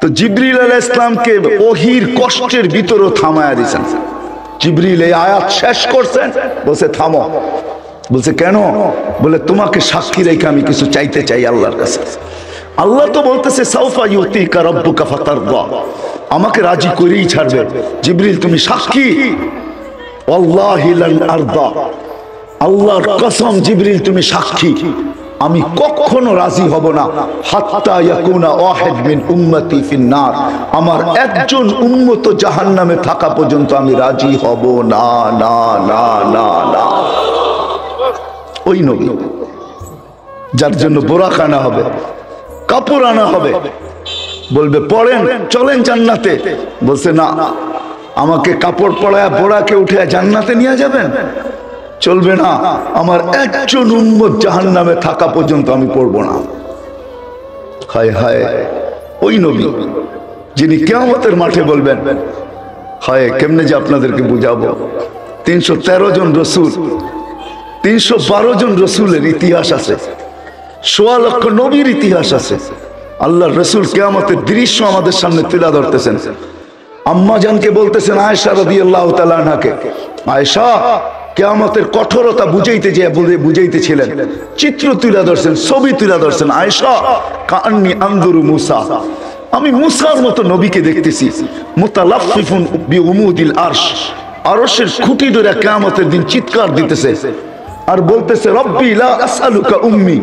তো জিবরিল আলাইহিস সালামকে ওহির কষ্টের ভিতরে থামায়া দিয়েছেন। জিবরিল এই আয়াত শেষ করছেন, বলছে থামো। বলছে কেন? বলে তোমাকে সাক্ষী রেখে আমি কিছু চাইতে চাই আল্লাহর কাছে। আল্লাহ তো বলতেছে সাউফা ইউতিকা রাব্বুকা ফাতারদা, আমাকে রাজি করেই ছাড়বে। জিবরিল তুমি সাক্ষী, ওয়াল্লাহি লান আরদা, আল্লাহর কসম জিবরিল তুমি সাক্ষী, আমি কখনো রাজি হব না হাত্তা ইয়াকুনা ওয়াহিদ মিন উম্মতি ফিন নার, আমার একজন উম্মত জাহান্নামে থাকা পর্যন্ত আমি রাজি হব না, না না না না। ওই নবী যার জন্য বোরাক আনা হবে, কাপড় আনা হবে, বলবে পড়েন চলেন জান্নাতে, বলছে না, আমাকে কাপড় পরায়া বোরাকে উঠে জান্নাতে নিয়ে যাবেন, চলবে না, আমার একজন উম্মত জাহান্নামে থাকা পর্যন্ত আমি পড়বো না। হায় হায়, ওই নবী যিনি কিয়ামতের মাঠে বলবেন, হায় কেমনে যে আপনাদেরকে বুঝাবো, 313 জন রসুল, 312 জন রসুলের ইতিহাস আছে, 1.25 লক্ষ নবীর ইতিহাস আছে। আল্লাহর রসুল কিয়ামতের দৃশ্য আমাদের সামনে তুলে ধরতেছেন। আম্মা জানকে বলতেছেন আয়েশা রাদিয়াল্লাহু তাআলা আনহাকে, আয়েশা কিয়ামতের কঠোরতা বুঝাইতেছিলেন, চিত্র তুলে ধরছেন, ছবি তুলে ধরছেন। আয়েশা কান্নি আনদুরু মুসা, আমি মুসার মতো নবীকে দেখতেছি, মুতালাফফিফুন বিউমুদিল আরশ, আরশের খুঁটি ধরে কিয়ামতের দিন চিৎকার দিতেছে আর বলতেছে রব্বি লা আসআলুকা উম্মি,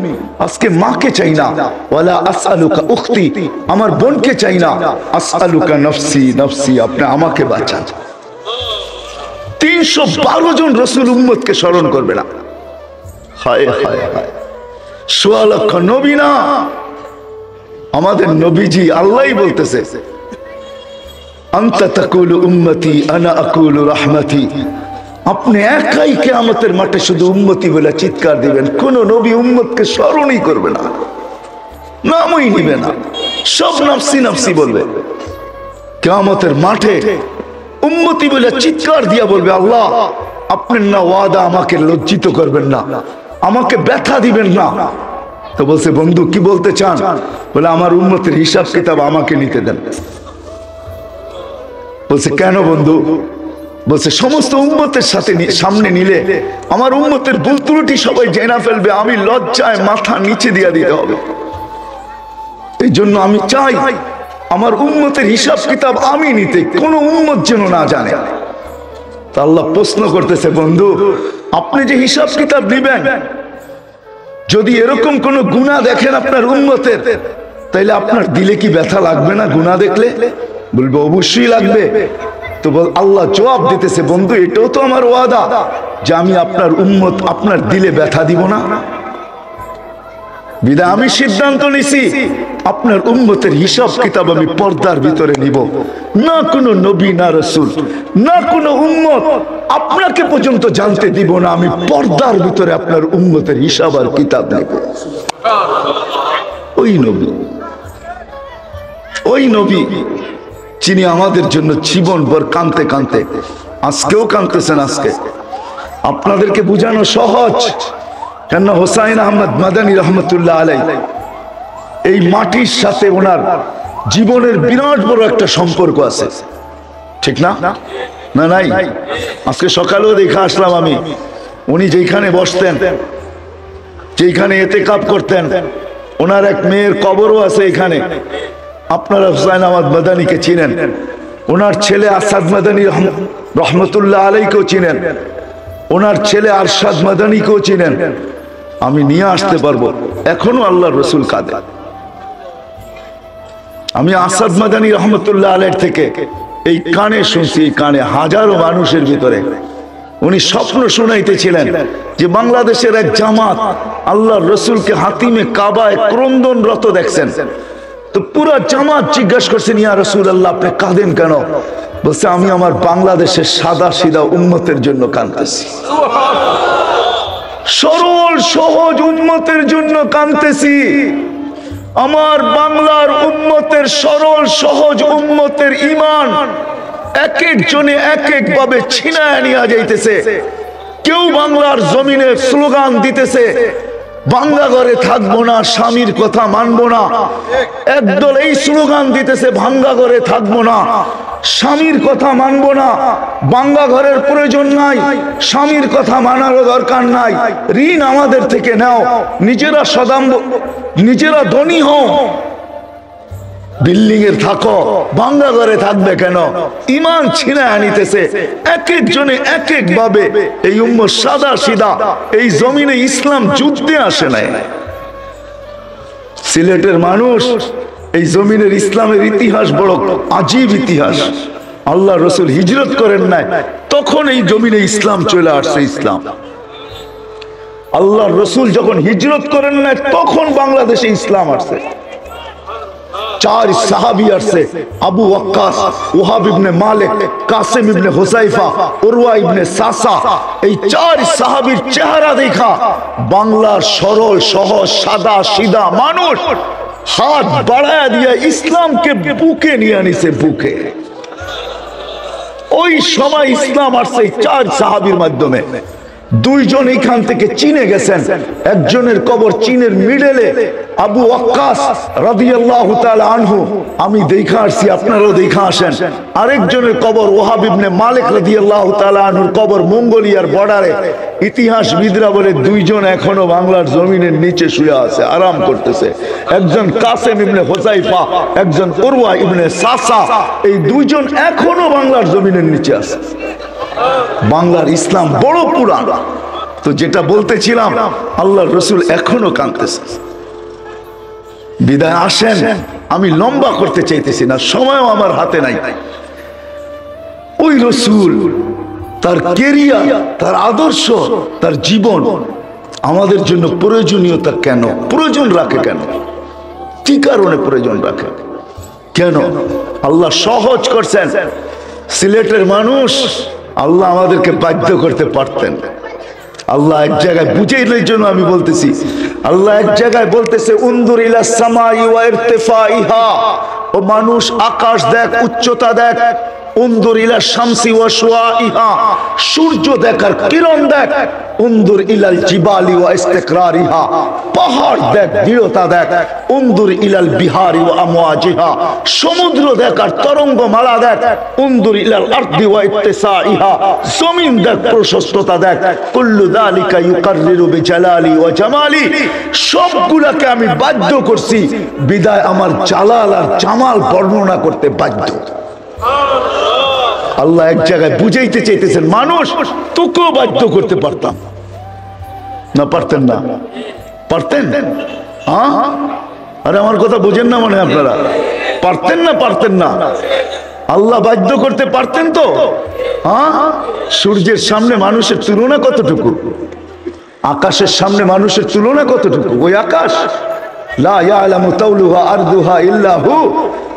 আজকে মাকে চাই না, ওয়ালা আসআলুকা উখতি, আমার বোনকে চাই না, আসআলুকা নফসি নফসি, আপনি আমাকে বাঁচান। 312 জন রসুল উম্মতকে স্মরণ করবে না। হায় হায় হায়, 1.25 লক্ষ নবী না, আমাদের নবীজি আল্লাহই বলতেছে আনতা তাকুলু উম্মতি আনা আকুলু রাহমাতি, আপনি একাই কিয়ামতের মাঠে শুধু উম্মতি বলে চিৎকার দিবেন, কোন নবী উম্মতকে স্মরণই করবে না, নামই নিবে না, সব নফসি নফসি বলবে। কিয়ামতের মাঠে উম্মতি বলে চিৎকার দিয়া বলবে, আল্লাহ আপনার না ওয়াদা, আমাকে লজ্জিত করবেন না, আমাকে ব্যথা দিবেন না। তো বলছে বন্ধু কি বলতে চান? বলে আমার উম্মতের হিসাব কিতাব আমাকে নিতে দেন। বলছে কেন বন্ধু? বলছে সমস্ত উম্মতের সাথে সামনে নিলে আমার উম্মতের ভুল ত্রুটি সবাই জেনে ফেলবে, আমি লজ্জায় মাথা নিচে দিয়ে দিতে হবে, এই জন্য আমি চাই আমার উম্মতের হিসাব কিতাব আমি নিতে, কোন উম্মত যেন না জানে। তা আল্লাহ প্রশ্ন করতেছে বন্ধু আপনি যে হিসাব কিতাব দিবেন, যদি এরকম কোন গুনাহ দেখেন আপনার উম্মতের, তাইলে আপনার দিলে কি ব্যথা লাগবে না? গুনাহ দেখলে বলবে অবশ্যই লাগবে। তো আল্লাহ জবাব দিতেছে বন্ধু এটাও তো আমার ওয়াদা যে আমি আপনার উম্মত আপনার দিলে ব্যথা দিব না, বিধায় আমি সিদ্ধান্ত নিছি আপনার উম্মতের হিসাব কিতাব আমি পর্দার ভিতরে নিব না, কোনো নবী না রাসূল না কোনো উম্মত আপনাকে পর্যন্ত জানতে দিব না, আমি পর্দার ভিতরে আপনার উম্মতের হিসাব আর কিতাব নেব। ওই নবী যিনি আমাদের জন্য জীবনভর কাঁদতে কাঁদতে, আজকেও কাঁদতেছেন। আজকে আপনাদেরকে বুঝানো সহজ, কেন হোসাইন আহমদ মাদানী রহমতুল্লাহ আলাইহি এই মাটির সাথে ওনার জীবনের বিরাট বড় একটা সম্পর্ক আছে, ঠিক না? না নাই? আজকে সকালেও দেখে আসলাম আমি, উনি যেখানে বসতেন, যেখানে ইতিকাফ করতেন, ওনার এক মেয়ের কবরও আছে এখানে। আপনারা হুসাইন আহমদ মাদানীকে চিনেন, ওনার ছেলে আসাদ মাদানী রহমতুল্লাহ আলাইহিকেও চিনেন, ওনার ছেলে আরশাদ মাদানীকেও চিনেন। আমি নিয়ে আসতে পারবো, এখনো আল্লাহর রসুল কাঁদে। আমি আসাদ মাদানী রহমতুল্লাহ আলাইহির থেকে এই কানে শুনছি, এই কানে হাজারো মানুষের ভিতরে উনি স্বপ্ন শুনাইতেছিলেন যে বাংলাদেশের এক জামাত আল্লাহর রসুলকে হাতিমে কাবায় ক্রন্দনরত দেখছেন। তো পুরো জামাত জিজ্ঞাসা করছেন, ইয়া রাসূলুল্লাহ আপনি কাঁদেন কেন? বলছে আমি আমার বাংলাদেশের সাদা সিধা উম্মতের জন্য কাঁদতেছি, সরল সহজ উম্মতের জন্য কাঁদতেছি। আমার বাংলার উম্মতের সরল সহজ উম্মতের ঈমান এক একজনে এক এক ভাবে ছিনায় নিয়ে যাইতেছে। কেউ বাংলার জমিনে স্লোগান দিতেছে, বাংলা ঘরে থাকবো না, স্বামীর কথা মানবো না। একদল এই স্লোগান দিতেছে, ভাঙ্গা ঘরে থাকবো না, স্বামীর কথা মানবো না, বাংলা ঘরের প্রয়োজন নাই, স্বামীর কথা মানারও দরকার নাই, ঋণ আমাদের থেকে নাও, নিজেরা সদাম্ব, নিজেরা ধনী হও, বিল্ডিং এর থাকো, বাংলা ঘরে থাকবে কেন? ঈমান ছিনায় আনিতেছে এক একজনে এক এক ভাবে। এই উম্মত সাদা সিধা, এই জমিনে ইসলাম যুদ্ধে আসে নাই। সিলেটের মানুষ, এই জমিনের ইসলামের ইতিহাস বড় আজীব ইতিহাস। আল্লাহ রসুল হিজরত করেন নাই, তখন এই জমিনে ইসলাম চলে আসছে। ইসলাম আল্লাহ রসুল যখন হিজরত করেন নাই, তখন বাংলাদেশে ইসলাম আসছে। চার সাহাবী আসছে, আবু ওয়াক্কাস, ওহাব ইবনে মালিক, কাসিম ইবনে হুযায়ফা, উরওয়া ইবনে সাসা। এই চার সাহাবীর চেহারা দেখা বাংলার সরল সহজ সাদা সিধা মানুষ হাত বাড়ায়া দিয়ে ইসলামকে বুকে নিয়ে আনিছে, বুকে। ওই সময় ইসলাম আসছে চার সাহাবীর মাধ্যমে। দুইজন এখান থেকে চীনে গেছেন, একজনের কবর চীনের মিডলে, আবু ওয়াক্কাস রাদিয়াল্লাহু তাআলা আনহু, আমি দেখা আসছি, আপনারাও দেখা আসেন। আরেকজনের কবর ওহাব ইবনে মালিক রাদিয়াল্লাহু তাআলা আনহুর কবর মঙ্গোলিয়ার বর্ডারে। ইতিহাসবিদরা বলে দুইজন এখনো বাংলার জমিনের নিচে শুয়ে আছে, আরাম করতেছে। একজন কাসিম ইবনে হুযায়ফা, একজন উরওয়া ইবনে সাসা। এই দুইজন এখনো বাংলার জমিনের নিচে আছে। বাংলার ইসলাম বড় পুরাণ। তো যেটা বলতেছিলাম, আল্লাহর রসুল এখনো কাঁদতেছে। বিদায় আসেন, আমি লম্বা করতে চাইতেছি না, সময়ও আমার হাতে নাই। ওই রসুল, তার কেরিয়ার, তার আদর্শ, তার জীবন আমাদের জন্য প্রয়োজনীয়তা কেন, প্রয়োজন রাখে কেন, কি কারণে প্রয়োজন রাখে কেন? আল্লাহ সহজ করছেন। সিলেটের মানুষ, আল্লাহ আমাদেরকে বাধ্য করতে পারতেন। আল্লাহ এক জায়গায় বুঝাইলের জন্য আমি বলতেছি, আল্লাহ এক জায়গায় বলতেছে, উনদুর ইলা সামাই ওয়া ইরতিফাইহা, ও মানুষ আকাশ দেখ, উচ্চতা দেখ। উনদুর ইলা শামসি ওয়া শুআইহা, সূর্য দেখার কিরণ দেখ। উনদুর ইলাল জিবালি ওয়া ইস্তিকরারিহা, পাহাড় দেখ, দৃঢ়তা দেখ। উনদুর ইলাল বিহারি ওয়া আমওয়াজিহা, সমুদ্র দেখ আর তরঙ্গমালা দেখ। উনদুর ইলাল আরদি ওয়া ইত্তিসাইহা, জমিন দেখ, প্রশস্ততা দেখ। কুল্লু যালিকা ইউকাররিরু বিজালালি ওয়া জামালি, সবগুলাকে আমি বাধ্য করছি, বিদায় আমার জালাল আর জামাল বর্ণনা করতে বাধ্য। আল্লাহ এক জায়গায় বুঝাইতে চাইতেছেন, মানুষ তোকেও বাধ্য করতে পারতাম না, পারতেন না? পারতেন? আরে আমার কথা বুঝেন না মনে আপনারা? পারতেন না? পারতেন না? আল্লাহ বাধ্য করতে পারতেন তো। সূর্যের সামনে মানুষের তুলনা কতটুকু, আকাশের সামনে মানুষের তুলনা কতটুকু? ওই আকাশ, লা ইয়ালামু তাওলুহা আরদুহা ইল্লা হু,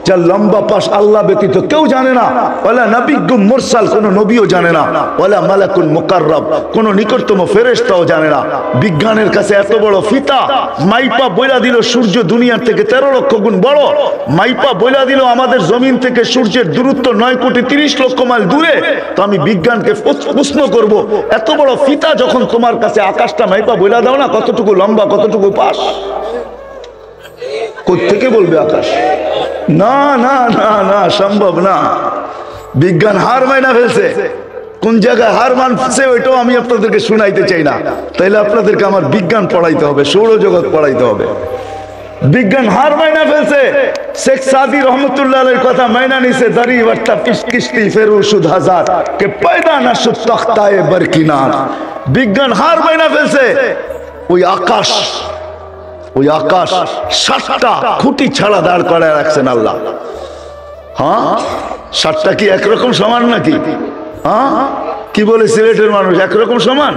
যার লম্বা পাশ আল্লাহ ব্যতীত কেউ জানে না। ওয়ালা নাবিয়্যুম মুরসাল, কোন নবীও জানে না। ওয়ালা মালাকুন মুকাররাব, কোন নিকটতম ফেরেশতাও জানে না। বিজ্ঞানের কাছে এত বড় ফিতা, মাইপা বইলা দিল সূর্য দুনিয়ার থেকে 13 লক্ষ গুণ বড়। মাইপা বইলা দিল আমাদের জমিন থেকে সূর্যের দূরত্ব 9,30,00,000 মাইল দূরে। তো আমি বিজ্ঞানকে প্রশ্ন করব, এত বড় ফিতা যখন তোমার কাছে, আকাশটা মাইপা বইলা দাও না কতটুকু লম্বা, কতটুকু পাশ? কোত্থেকে বলবে আকাশ? না না না না, সম্ভব না। বিজ্ঞান হার মাইনা ফেলছে। কোন জায়গায় হার মানছে ওইটাও আমি আপনাদেরকে শুনাইতে চাই না। তাইলে আপনাদেরকে আমার বিজ্ঞান পড়াইতে হবে, সৌরজগৎ পড়াইতে হবে। বিজ্ঞান হার মাইনা ফেলছে। শেখ সাদি রহমতুল্লাহ আলাইহির কথা মাইনা নিছে, দাড়ি বাট্টা কিস্তি ফেরু সুদ হাজার কে পয়দা না সুদ তখতায়ে বরকিনার। বিজ্ঞান হার মাইনা ফেলছে। ওই আকাশ ওই আকাশ 7টা খুঁটি ছাড়া দাঁড় করায় রাখছেন আল্লাহ। হ্যাঁ, 7টা কি একরকম সমান নাকি? হ্যাঁ, কি বলে সিলেটের মানুষ একরকম সমান?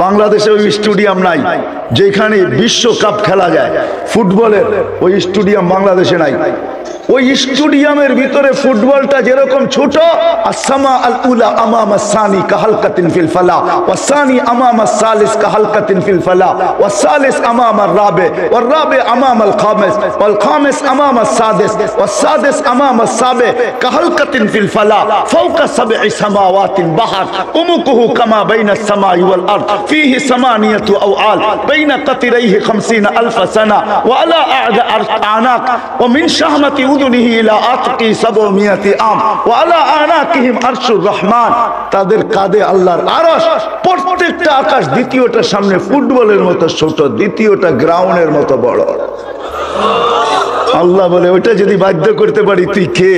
বাংলাদেশে ওই স্টেডিয়াম নাই যেখানে বিশ্বকাপ খেলা যায় ফুটবলের, ওই স্টেডিয়াম বাংলাদেশে নাই। ওই স্টেডিয়ামের ভিতরে ফুটবলটা যেরকম ছোট, আসসামা আল উলা আমামা সানি কাহালকাতিন ফিল ফালা ওয়া সানি আমামা সালিস কাহালকাতিন ফিল ফালা ওয়া সালিস আমামা রাবে ওয়া রাবে আমামা আল খামিস ওয়াল খামিস আমামা সাদিস ওয়া সাদিস আমামা সাবে কাহালকাতিন ফিল ফালা ফাওকা সাবঈ সামাওয়াতিন বাহার উমুকুহু কামা বাইনা সামাই ওয়াল আরদ ফীহি সামানিয়াতু আওআল বাইনা কাতিরাইহি 50000 সানা ওয়া আলা আ'নাক ওয়া মিন শাহমাতি উযুনিহি ইলা আতকি 700 আম ওয়া আলা আ'নাকিহিম আরশুর রহমান। তাদের কাঁধে আল্লাহর আরশ। প্রত্যেকটা আকাশ দ্বিতীয়টার সামনে ফুটবলের মতো ছোট, দ্বিতীয়টা গ্রাউন্ডের মতো বড়। আল্লাহ বলে ওইটা যদি বাধ্য করতে পারি তুই কে?